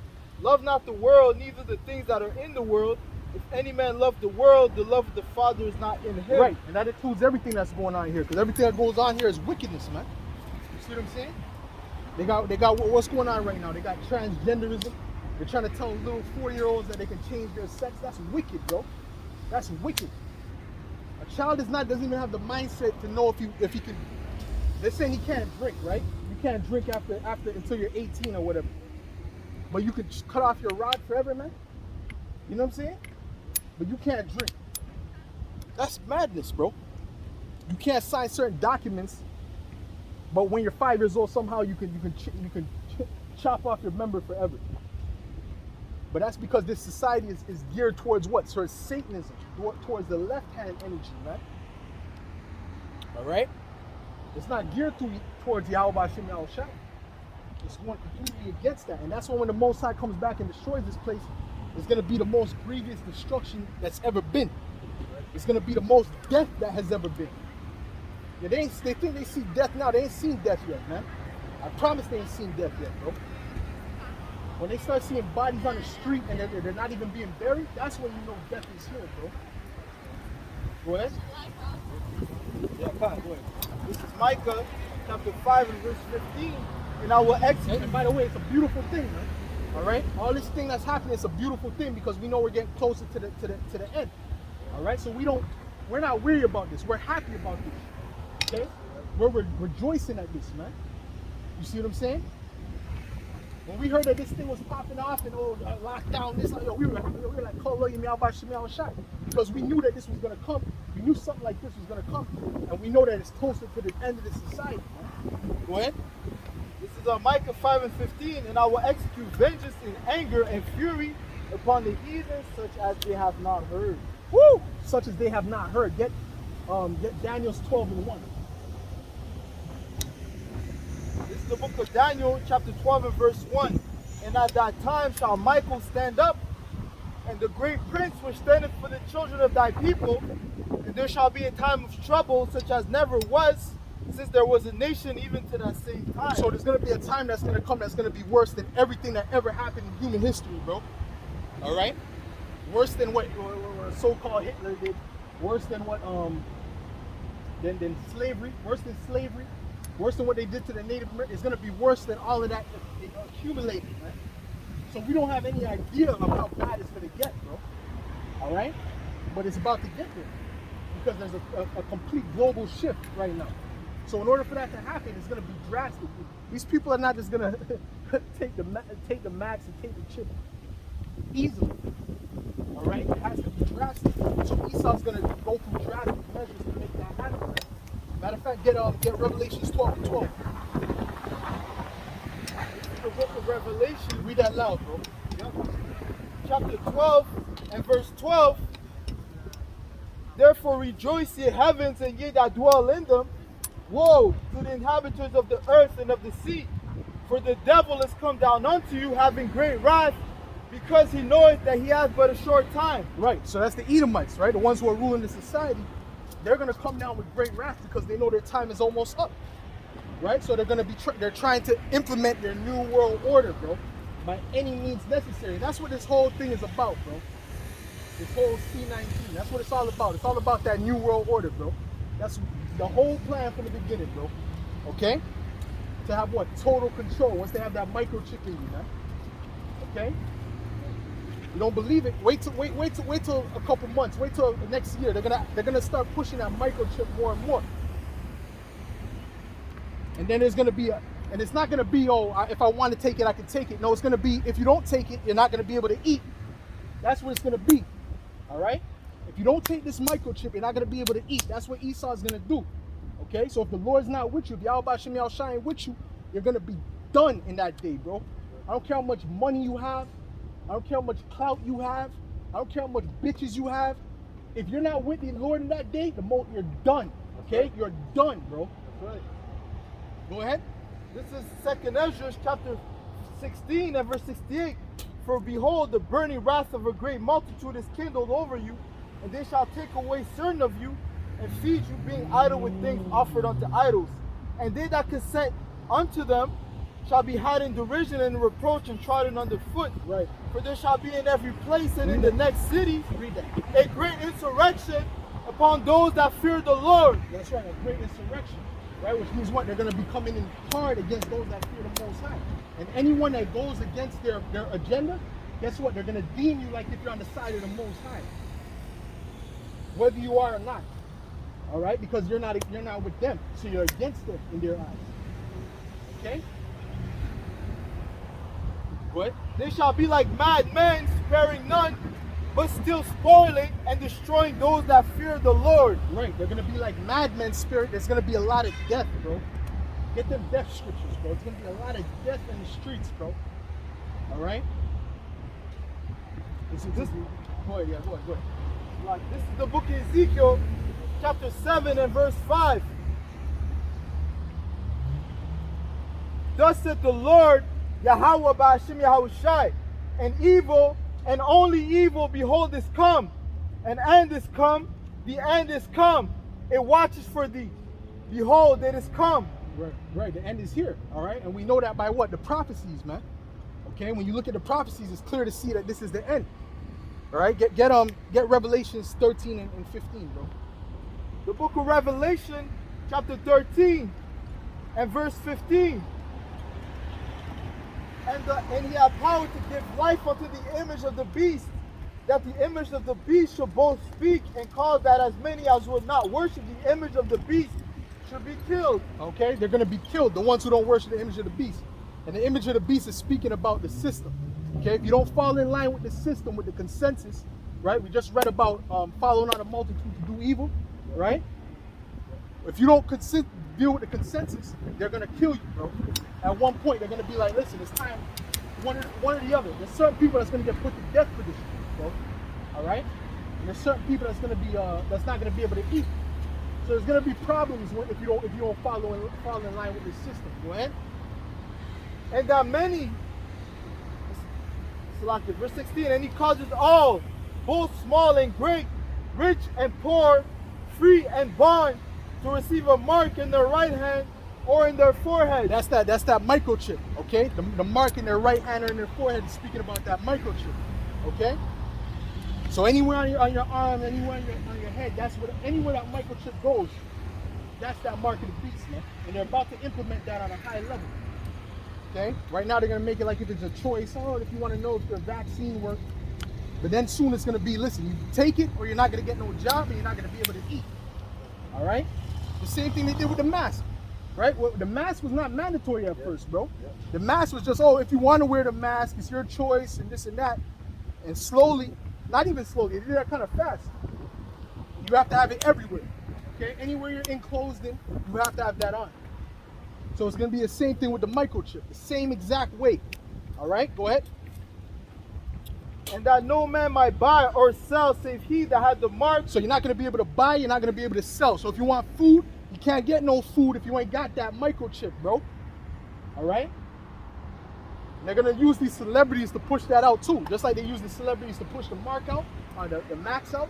Love not the world, neither the things that are in the world. If any man love the world, the love of the Father is not in him. Right, and that includes everything that's going on here, because everything that goes on here is wickedness, man. You see what I'm saying? They got what's going on right now. They got transgenderism. They're trying to tell little 4-year-olds that they can change their sex. That's wicked, bro. That's wicked. A child doesn't even have the mindset to know if he can. They're saying he can't drink, right? You can't drink after until you're 18 or whatever. But you could cut off your rod forever, man. You know what I'm saying? But you can't drink. That's madness, bro. You can't sign certain documents, but when you're 5 years old, somehow you can chop off your member forever. But that's because this society is geared towards what? Towards Satanism, towards the left-hand energy, man. All right? It's not geared towards Yahweh Shem Yahushua. It's going completely against that. And that's when the Most High comes back and destroys this place, it's going to be the most grievous destruction that's ever been. It's going to be the most death that has ever been. Yeah, they think they see death now. They ain't seen death yet, man. I promise they ain't seen death yet, bro. When they start seeing bodies on the street and they're not even being buried, that's when you know death is here, bro. Go ahead. Yeah, go ahead. This is Micah chapter 5 and verse 15. And I will execute. And by the way, it's a beautiful thing, man. All right? All this thing that's happening is a beautiful thing because we know we're getting closer to the end. All right? So we're not worried about this. We're happy about this. Okay? We're rejoicing at this, man. You see what I'm saying? When we heard that this thing was popping off and lockdown, this, like, we were like, call me out by Shemal Shot. Because we knew that this was going to come. We knew something like this was going to come. And we know that it's closer to the end of the society. Man. Go ahead. This is Micah 5 and 15. And I will execute vengeance in anger and fury upon the heathen, such as they have not heard. Woo! Such as they have not heard. Get Daniel's 12 and 1. This is the book of Daniel, chapter 12 and verse 1. And at that time shall Michael stand up, and the great prince which standeth for the children of thy people, and there shall be a time of trouble such as never was, since there was a nation even to that same time. So there's going to be a time that's going to come that's going to be worse than everything that ever happened in human history, bro. All right? Worse than what so-called Hitler did. Worse than what than slavery. Worse than slavery. Worse than what they did to the Native Americans. It's going to be worse than all of that accumulated, man. So we don't have any idea of how bad it's going to get, bro. All right? But it's about to get there because there's a complete global shift right now. So in order for that to happen, it's going to be drastic. These people are not just going to take the max and take the chip easily. All right? It has to be drastic. So Esau's going to go through drastic measures to make that happen. Matter of fact, get Revelations 12:12. The book of Revelation, Read that loud, bro. yep, chapter 12 and verse 12. Therefore rejoice, ye heavens, and ye that dwell in them. Woe to the inhabitants of the earth and of the sea, for the devil is come down unto you, having great wrath, because he knoweth that he hath but a short time. Right, so that's the Edomites, right? The ones who are ruling the society. They're going to come down with great wrath because they know their time is almost up, right? So they're going to be they're trying to implement their new world order, bro, by any means necessary. That's what this whole thing is about, bro. This whole C-19, that's what it's all about. It's all about that new world order, bro. That's the whole plan from the beginning, bro. Okay? To have what? Total control. Once they have that microchip in you, man. Okay? You don't believe it? Wait till a couple months. Wait till next year. They're gonna start pushing that microchip more and more. And then there's gonna be and it's not gonna be if I want to take it, I can take it. No, it's gonna be if you don't take it, you're not gonna be able to eat. That's what it's gonna be. All right? If you don't take this microchip, you're not gonna be able to eat. That's what Esau is gonna do. Okay? So if the Lord's not with you, if Yahweh Shem Yahushua with you, you're gonna be done in that day, bro. I don't care how much money you have. I don't care how much clout you have. I don't care how much bitches you have. If you're not with the Lord in that day, you're done. Okay? Right. You're done, bro. That's right. Go ahead. This is 2nd Ezra chapter 16 and verse 68. For behold, the burning wrath of a great multitude is kindled over you, and they shall take away certain of you, and feed you, being idle with things offered unto idols. And they that consent unto them shall be had in derision and reproach and trodden under foot. Right. For there shall be in every place and in the next city a great insurrection upon those that fear the Lord. That's right, a great insurrection. Right, which means what? They're going to be coming in hard against those that fear the Most High. And anyone that goes against their agenda, guess what? They're going to deem you like if you're on the side of the Most High. Whether you are or not. All right? Because you're not with them. So you're against them in their eyes. Okay? What? They shall be like mad men, sparing none, but still spoiling and destroying those that fear the Lord. Right. They're going to be like madmen spirit. There's going to be a lot of death, bro. Get them death scriptures, bro. It's going to be a lot of death in the streets, bro. All right? Go ahead. Like, this is the book of Ezekiel, chapter 7 and verse 5. Thus saith the Lord, Yahweh Ba'ashem Yahushai, and evil, and only evil, behold, is come. An end is come, the end is come. It watches for thee. Behold, it is come. Right. The end is here. All right. And we know that by what? The prophecies, man. Okay. When you look at the prophecies, it's clear to see that this is the end. All right. Get Revelations 13 and 15, bro. The book of Revelation, chapter 13 and verse 15. And he had power to give life unto the image of the beast, that the image of the beast should both speak and cause that as many as would not worship the image of the beast should be killed. Okay, they're going to be killed, the ones who don't worship the image of the beast. And the image of the beast is speaking about the system. Okay, if you don't fall in line with the system, with the consensus, right? We just read about following out a multitude to do evil, right? If you don't deal with the consensus, they're going to kill you, bro. At one point, they're going to be like, listen, it's time, one or the other. There's certain people that's going to get put to death for this, bro. All right? And there's certain people that's going to be that's not going to be able to eat. So there's going to be problems if you don't fall in line with the system. Go ahead. And that many, verse 16, and he causes all, both small and great, rich and poor, free and bond, to receive a mark in their right hand or in their forehead. That's that microchip, okay? The mark in their right hand or in their forehead is speaking about that microchip, okay? So anywhere on your arm, anywhere on your head, anywhere that microchip goes, that's that mark of the beast, man. And they're about to implement that on a high level. Okay? Right now they're gonna make it like if it's a choice. Oh, if you want to know if the vaccine works. But then soon it's gonna be, listen, you take it or you're not gonna get no job and you're not gonna be able to eat. All right? The same thing they did with the mask. Right? Well, the mask was not mandatory at first, bro. The mask was just, oh, if you want to wear the mask, it's your choice and this and that. And slowly, not even slowly, they did that kind of fast. You have to have it everywhere. Okay? Anywhere you're enclosed in, you have to have that on. So it's going to be the same thing with the microchip, the same exact way. All right? Go ahead. And that no man might buy or sell save he that had the mark. So you're not going to be able to buy, you're not going to be able to sell. So if you want food, you can't get no food if you ain't got that microchip, bro. All right? And they're going to use these celebrities to push that out too. Just like they use the celebrities to push the mark out, or the max out.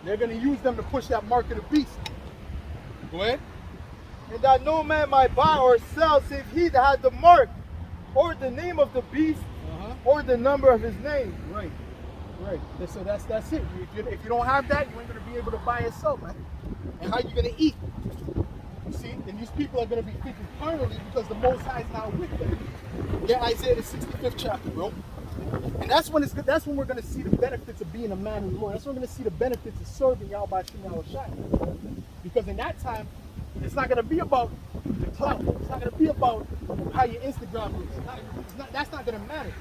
They're going to use them to push that mark of the beast. Go ahead. And that no man might buy or sell save he that had the mark, or the name of the beast, or the number of his name. Right. Right. So that's it. If you don't have that, you ain't going to be able to buy and sell, man. And how you going to eat? You see? And these people are going to be thinking carnally because the Most High is now with them. Yeah, Isaiah the 65th chapter, bro. And that's when we're going to see the benefits of being a man of the Lord. That's when we're going to see the benefits of serving Yahweh Shai. Because in that time, it's not going to be about the clout. It's not going to be about how your Instagram looks. That's not going to matter.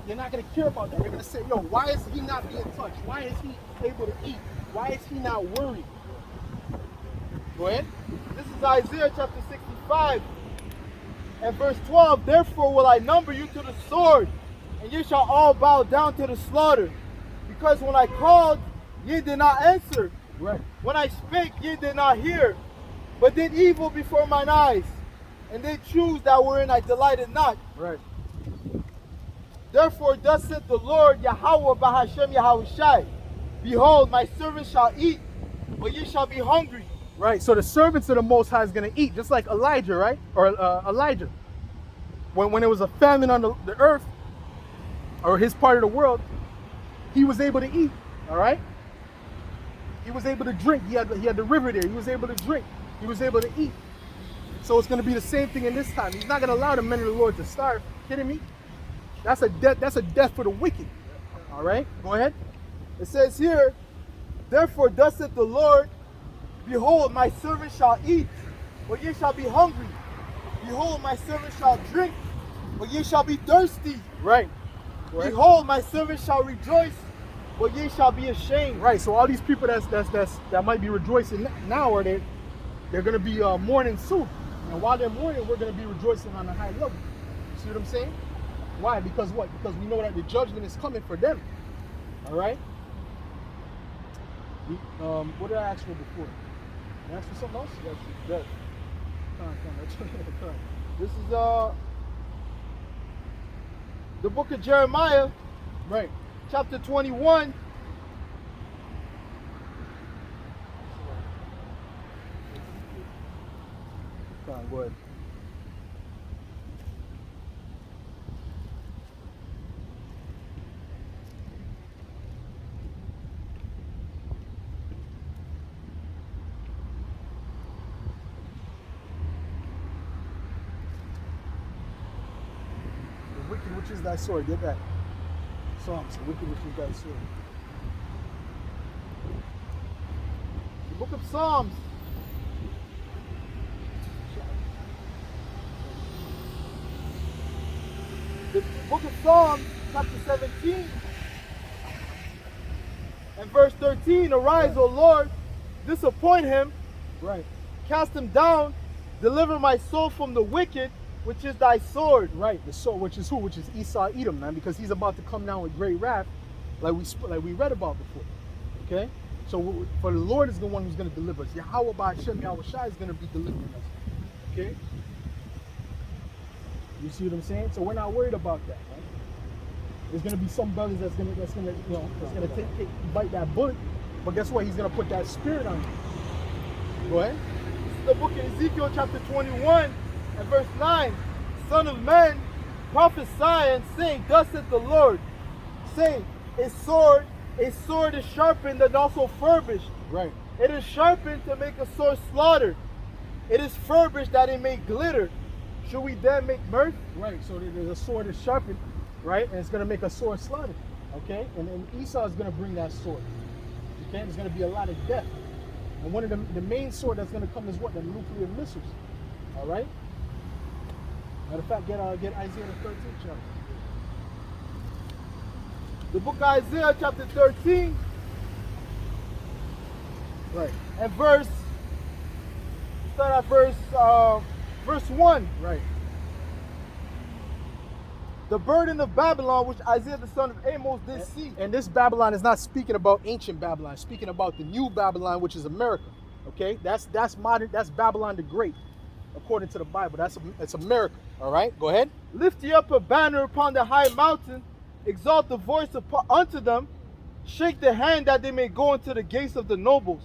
They're not going to care about that. They're going to say, yo, why is he not being touched? Why is he able to eat? Why is he not worried? Go ahead. This is Isaiah chapter 65 and verse 12. Therefore will I number you to the sword, and ye shall all bow down to the slaughter. Because when I called, ye did not answer. Right. When I spake, ye did not hear, but did evil before mine eyes, and they choose that wherein I delighted not. Right. Therefore thus saith the Lord Yahweh Bahashem Yahushai, behold, my servants shall eat, but ye shall be hungry. Right. So the servants of the Most High is going to eat, just like Elijah, right? Or Elijah. When there was a famine on the earth, or his part of the world, he was able to eat. All right. He was able to drink. He had the river there. He was able to drink. He was able to eat. So it's going to be the same thing in this time. He's not going to allow the men of the Lord to starve. Kidding me? That's a death. That's a death for the wicked. All right. Go ahead. It says here, therefore thus saith the Lord, behold, my servant shall eat, but ye shall be hungry. Behold, my servant shall drink, but ye shall be thirsty. Right. Behold, my servant shall rejoice, but ye shall be ashamed. Right. So all these people that might be rejoicing now, or they're going to be mourning soon. And while they're mourning, we're going to be rejoicing on a high level. See what I'm saying? Why? Because what? Because we know that the judgment is coming for them. All right. What did I ask for before? Did I ask for something else? Yes. Come on. This is the book of Jeremiah, right? Chapter 21. Come on, go ahead. Which is thy sword? Get that. Psalms, the wicked, which is thy sword. The book of Psalms. The book of Psalms, chapter 17, and verse 13. Arise, O Lord, disappoint him. Right. Cast him down. Deliver my soul from the wicked, which is thy sword. Right, the sword, which is who? Which is Esau Edom, man, because he's about to come down with great wrath, like we read about before. Okay? So for the Lord is the one who's going to deliver us. Yahweh Ba'ashem Yahushai is going to be delivering us. Okay? You see what I'm saying? So we're not worried about that, right? There's going to be some brothers that's going to bite that bullet, but guess what? He's going to put that spirit on you. Go ahead. This is the book of Ezekiel, chapter 21. And verse 9, Son of man, prophesy and saying, thus saith the Lord, saying, a sword is sharpened and also furbished. Right. It is sharpened to make a sword slaughter. It is furbished that it may glitter. Should we then make mirth? Right, so there's a sword is sharpened, right? And it's going to make a sword slaughter, okay? And then Esau is going to bring that sword, okay? There's going to be a lot of death. And one of the main sword that's going to come is what? The nuclear missiles, all right? Matter of fact, get Isaiah the 13th chapter. The book of Isaiah chapter 13 Right, and start at verse 1. right. The burden of Babylon, which Isaiah the son of Amos did see. And this Babylon is not speaking about ancient Babylon, it's speaking about the new Babylon, which is America, okay? That's modern, that's Babylon the Great, according to the Bible. It's America, all right? Go ahead. Lift ye up a banner upon the high mountain, exalt the voice unto them, shake the hand that they may go into the gates of the nobles.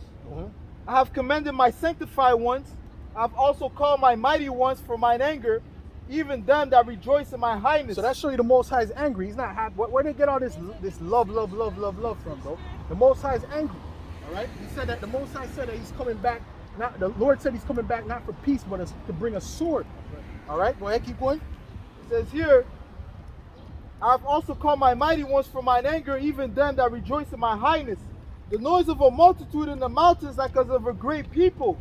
I have commended my sanctified ones. I have also called my mighty ones for mine anger, even them that rejoice in my highness. So that shows you the Most High is angry. He's not happy. Where they get all this love from, bro? The Most High is angry. All right. He said that the Most High said that he's coming back. Not the Lord said he's coming back not for peace, but to bring a sword. All right. Go ahead. Keep going. It says here, I have also called my mighty ones for mine anger, even them that rejoice in my highness. The noise of a multitude in the mountains like as of a great people.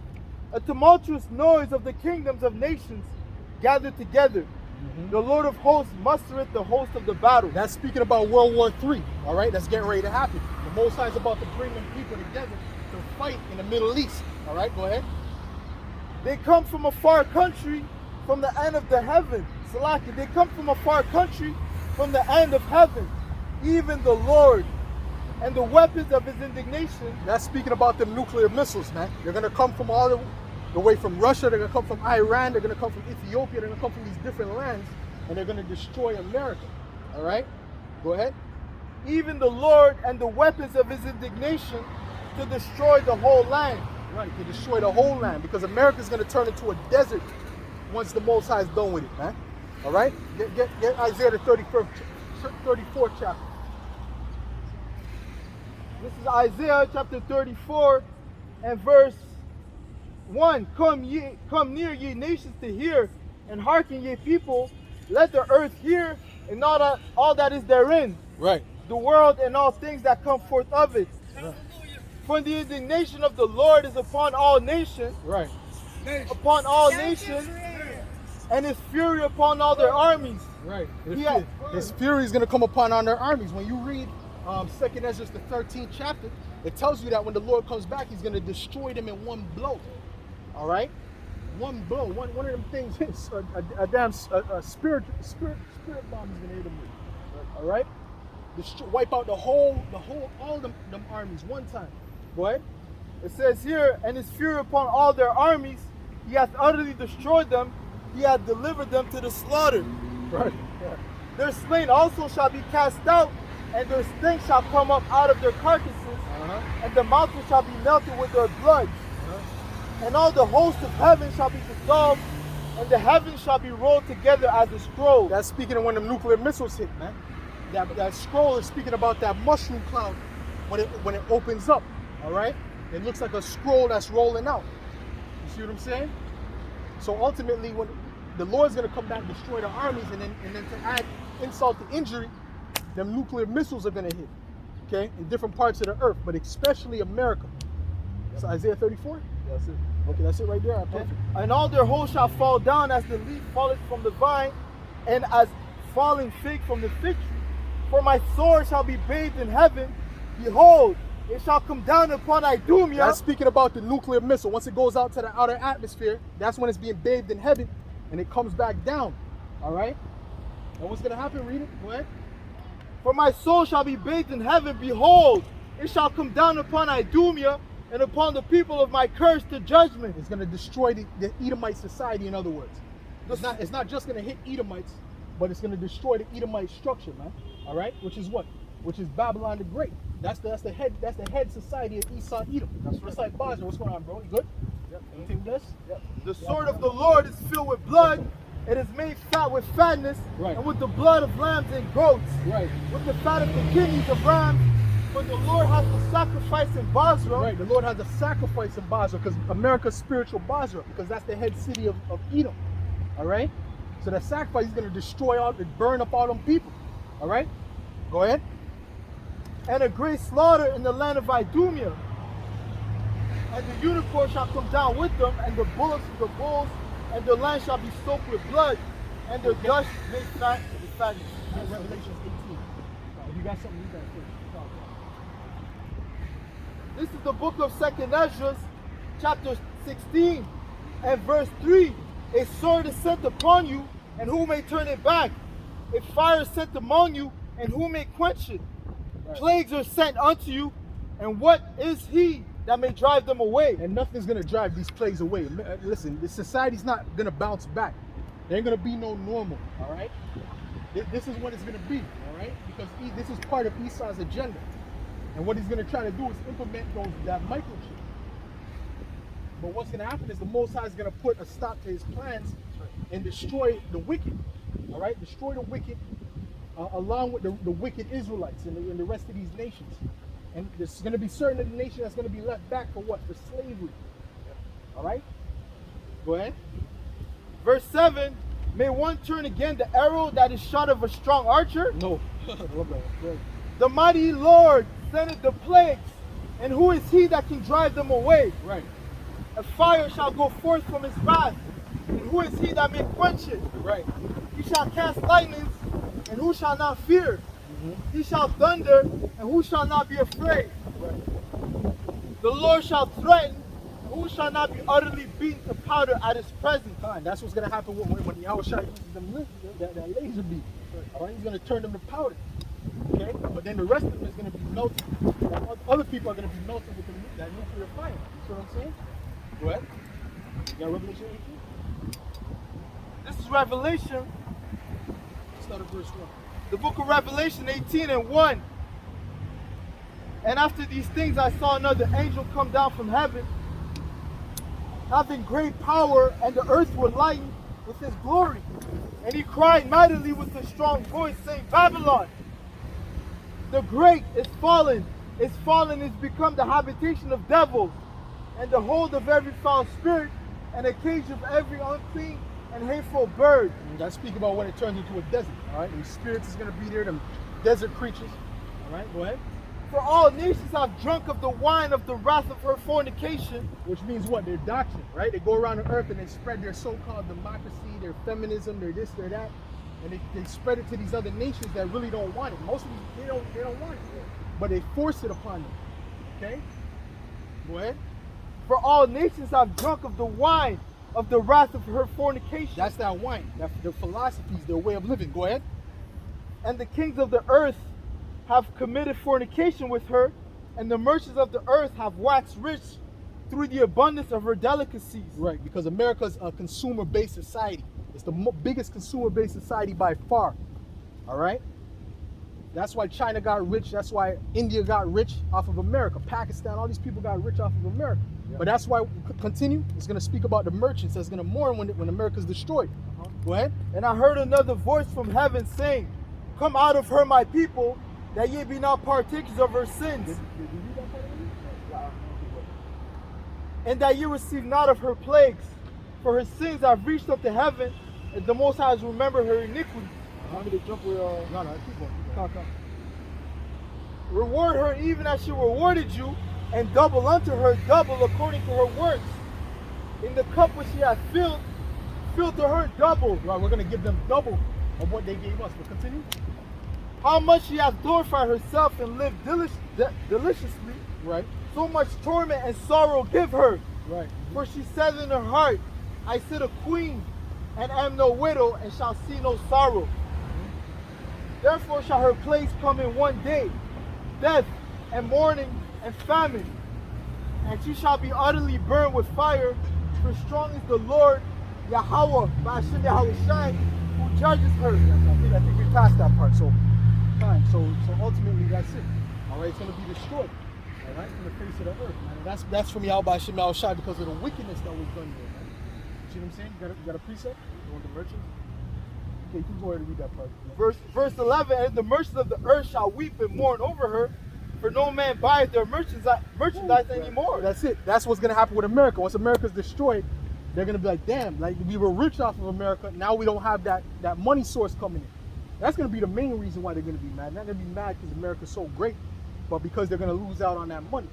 A tumultuous noise of the kingdoms of nations gathered together. The Lord of hosts mustereth the host of the battle. That's speaking about World War III. All right. That's getting ready to happen. The Most High is about to bring them people together to fight in the Middle East. All right. Go ahead. They come from a far country, from the end of the heaven. Salaki, they come from a far country, from the end of heaven. Even the Lord and the weapons of his indignation. That's speaking about the nuclear missiles, man. They're going to come from all the way from Russia. They're going to come from Iran. They're going to come from Ethiopia. They're going to come from these different lands, and they're going to destroy America. All right? Go ahead. Even the Lord and the weapons of his indignation to destroy the whole land. Right, to destroy the whole land, because America is going to turn into a desert once the Most High is done with it, man. All right? Get Isaiah the 34th chapter. This is Isaiah chapter 34 and verse 1. Come near, ye nations, to hear, and hearken, ye people. Let the earth hear, and all that is therein. Right. The world and all things that come forth of it. Right. For the indignation of the Lord is upon all nations. Right. Upon all nations, and his fury upon all their armies. Right. Yeah. His fury is going to come upon all their armies. When you read 2nd Ezra, the 13th chapter, it tells you that when the Lord comes back, he's going to destroy them in one blow. All right? One blow. One of them things is a damn spirit bomb is going to hit them with. All right? Wipe out all them armies one time. Go ahead. It says here, and his fury upon all their armies, he hath utterly destroyed them, he hath delivered them to the slaughter. Right. Yeah. Their slain also shall be cast out, and their stink shall come up out of their carcasses, and the mountains shall be melted with their blood. And all the hosts of heaven shall be dissolved, and the heavens shall be rolled together as a scroll. That's speaking of when the nuclear missiles hit, man. That scroll is speaking about that mushroom cloud when it opens up. All right? It looks like a scroll that's rolling out. You see what I'm saying? So ultimately, when the Lord's going to come back and destroy the armies, and then to add insult to injury, them nuclear missiles are going to hit, okay, in different parts of the earth, but especially America. So Isaiah 34? That's it. Okay, that's it right there. Perfect. And all their hosts shall fall down as the leaf falleth from the vine, and as falling fig from the fig tree. For my sword shall be bathed in heaven. Behold, it shall come down upon Idumea. That's speaking about the nuclear missile. Once it goes out to the outer atmosphere, that's when it's being bathed in heaven, and it comes back down. All right? And what's going to happen? Read it. Go ahead. For my soul shall be bathed in heaven. Behold, it shall come down upon Idumea, and upon the people of my curse to judgment. It's going to destroy the Edomite society, in other words. It's not just going to hit Edomites, but it's going to destroy the Edomite structure, man. All right? Which is what? Which is Babylon the Great. That's the head society of Esau Edom. That's right. Just like Basra. What's going on, bro? You good? Yep. Anything with this? Yep. The sword of the Lord is filled with blood. It is made fat with fatness, right, and with the blood of lambs and goats, right, with the fat of the kidneys of rams, But the Lord has to sacrifice in Basra. Right, the Lord has a sacrifice in Basra because America's spiritual Basra, because that's the head city of Edom. All right? So that sacrifice is going to destroy all, burn up all them people. All right? Go ahead. And a great slaughter in the land of Idumea. And the unicorn shall come down with them, and the bullocks of the bulls, and the land shall be soaked with blood, and the dust made fat to the fatness. Revelation 18. If you got something, you got it. This is the book of 2nd Ezra, chapter 16, and verse 3. A sword is sent upon you, and who may turn it back? A fire is sent among you, and who may quench it? Right. Plagues are sent unto you, and what is he that may drive them away? And nothing's going to drive these plagues away. Listen, the society's not going to bounce back. There ain't going to be no normal, all right? This is what it's going to be, all right? Because this is part of Esau's agenda. And what he's going to try to do is implement that microchip. But what's going to happen is the Most High is going to put a stop to his plans and destroy the wicked, all right? Destroy the wicked along with the wicked Israelites and the rest of these nations. And there's going to be certain of the nation that's going to be left back for what? For slavery. All right? Go ahead. Verse 7, may one turn again the arrow that is shot of a strong archer? No. The mighty Lord sendeth the plagues, and who is he that can drive them away? Right. A fire shall go forth from his wrath, and who is he that may quench it? Right. He shall cast lightnings, and who shall not fear? He shall thunder, and who shall not be afraid? Right. The Lord shall threaten, and who shall not be utterly beaten to powder at his presence? Fine. That's what's going to happen when Yahushua uses that laser beam. All right? He's going to turn them to powder. Okay? But then the rest of them is going to be melted. Other people are going to be melted with that nuclear fire. You see what I'm saying? Go ahead. You got Revelation 18? This is Revelation, Start at verse 1. the book of Revelation 18 and 1. And after these things I saw another angel come down from heaven, having great power, and the earth was lightened with his glory. And he cried mightily with a strong voice, saying, Babylon, the great is fallen, is become the habitation of devils, and the hold of every foul spirit, and a cage of every unclean and hateful bird. And I speak about when it turns into a desert. All right? And spirits is going to be there, them desert creatures. All right? Go ahead. For all nations have drunk of the wine of the wrath of her fornication. Which means what? Their doctrine, right? They go around the earth and they spread their so-called democracy, their feminism, their this, their that, and they spread it to these other nations that really don't want it. Most of them, they don't want it, but they force it upon them. Okay? Go ahead. For all nations have drunk of the wine of the wrath of her fornication. That's that wine. That's their philosophies, their way of living. Go ahead. And the kings of the earth have committed fornication with her, and the merchants of the earth have waxed rich through the abundance of her delicacies. Right, because America's a consumer-based society. It's the biggest consumer-based society by far. All right? That's why China got rich. That's why India got rich off of America. Pakistan, all these people got rich off of America. Yeah. But that's why, continue, it's going to speak about the merchants that's going to mourn when America's destroyed. Go ahead. And I heard another voice from heaven saying, Come out of her, my people, that ye be not partakers of her sins, Did you read that part already? and that ye receive not of her plagues. For her sins have reached up to heaven, and the Most High has remembered her iniquity. Want me to jump with, No, keep going. Come. Reward her even as she rewarded you, and double unto her double according to her works. In the cup which she hath filled, fill to her double. Right, we're going to give them double of what they gave us. But continue. How much she hath glorified herself and lived deliciously, Right. so much torment and sorrow give her. Right. For she said in her heart, I sit a queen, and am no widow, and shall see no sorrow. Therefore shall her place come in one day, death and mourning and famine. And she shall be utterly burned with fire, for strong is the Lord Yahweh, Ba'ashem Yahushai, who judges her. I think we passed that part. So, fine. So ultimately, that's it. All right, it's going to be destroyed. All right, from the face of the earth, man. And that's from Yahweh Ba'ashem Yahushai because of the wickedness that was done there, man. See what I'm saying? You got a precept? You want the merchants? Okay, you can go ahead and read that part. Verse 11, and the merchants of the earth shall weep and mourn over her, For no man buyeth their merchandise anymore. That's it. That's what's gonna happen with America. Once America's destroyed, they're gonna be like, damn, like we were rich off of America. Now we don't have that money source coming in. That's gonna be the main reason why they're gonna be mad. Not gonna be mad because America's so great, but because they're gonna lose out on that money.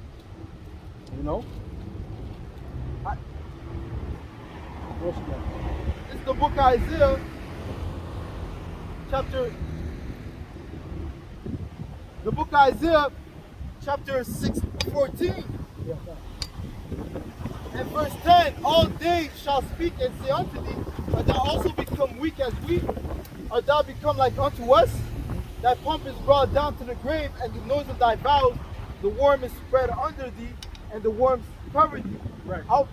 You know? What's that? It's the book of Isaiah, chapter 6:14. Yeah. And verse 10, all days shall speak and say unto thee, art thou also become weak as we? Art thou become like unto us? Thy pomp is brought down to the grave, and the noise of thy vows, the worm is spread under thee, and the worms cover thee. Right. How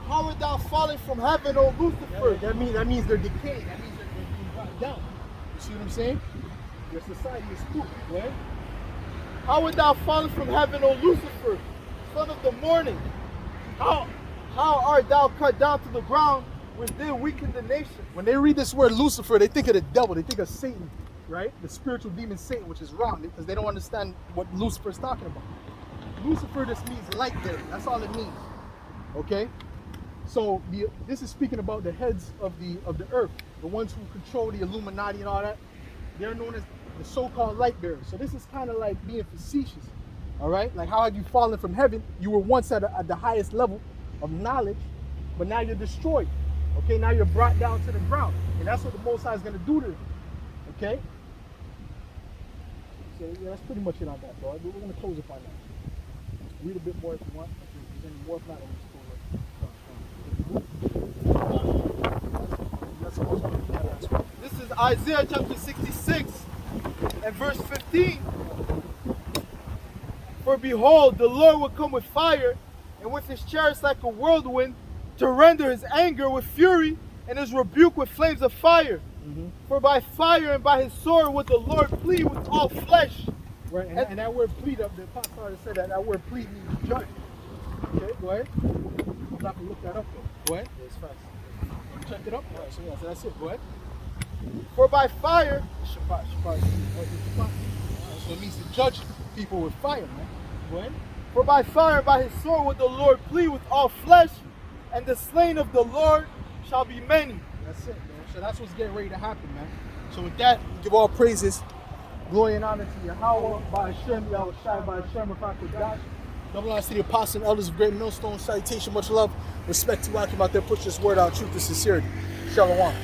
art thou falling from heaven, O Lucifer? That means they're decaying. That means they're being brought down. You see what I'm saying? Your society is spooked, right? How art thou fallen from heaven, O Lucifer, son of the morning? How art thou cut down to the ground, which did weaken the nations? When they read this word Lucifer, they think of the devil. They think of Satan, right? The spiritual demon Satan, which is wrong because they don't understand what Lucifer is talking about. Lucifer just means light bearer. That's all it means. Okay? So this is speaking about the heads of the earth, the ones who control the Illuminati and all that. They're known as the so-called light bearers. So this is kind of like being facetious. All right? Like how have you fallen from heaven? You were once at the highest level of knowledge, but now you're destroyed. Okay, now you're brought down to the ground. And that's what the Most High is going to do to them. Okay? So yeah, that's pretty much it on that, bro. We're going to close up on that. Read a bit more if you want. If there's any more, if not, This is Isaiah chapter 66 and verse 15. For behold, the Lord will come with fire, and with his chariots like a whirlwind, to render his anger with fury, and his rebuke with flames of fire. For by fire and by his sword would the Lord plead with all flesh. Right, and that word plead up, the apostle already said that word plead means judge. Okay, go ahead. I'm not going to look that up though. Go ahead. Yeah, it's fast. You checked it up? All right, so yeah, so that's it. Go ahead. For by fire, Shabbat. All right, so it means to judge people with fire, man. Go ahead. for by fire and by his sword would the Lord plead with all flesh, and the slain of the Lord shall be many. That's it, man. So that's what's getting ready to happen, man. So with that, we give all praises, glory and honor to Yahweh, by Hashem, Yahweh Shai, by Hashem, Rafah, double honors to the apostles and elders of Great Millstone. Salutation, much love, respect to Akim out there. Push this word out, truth and sincerity. Shalom.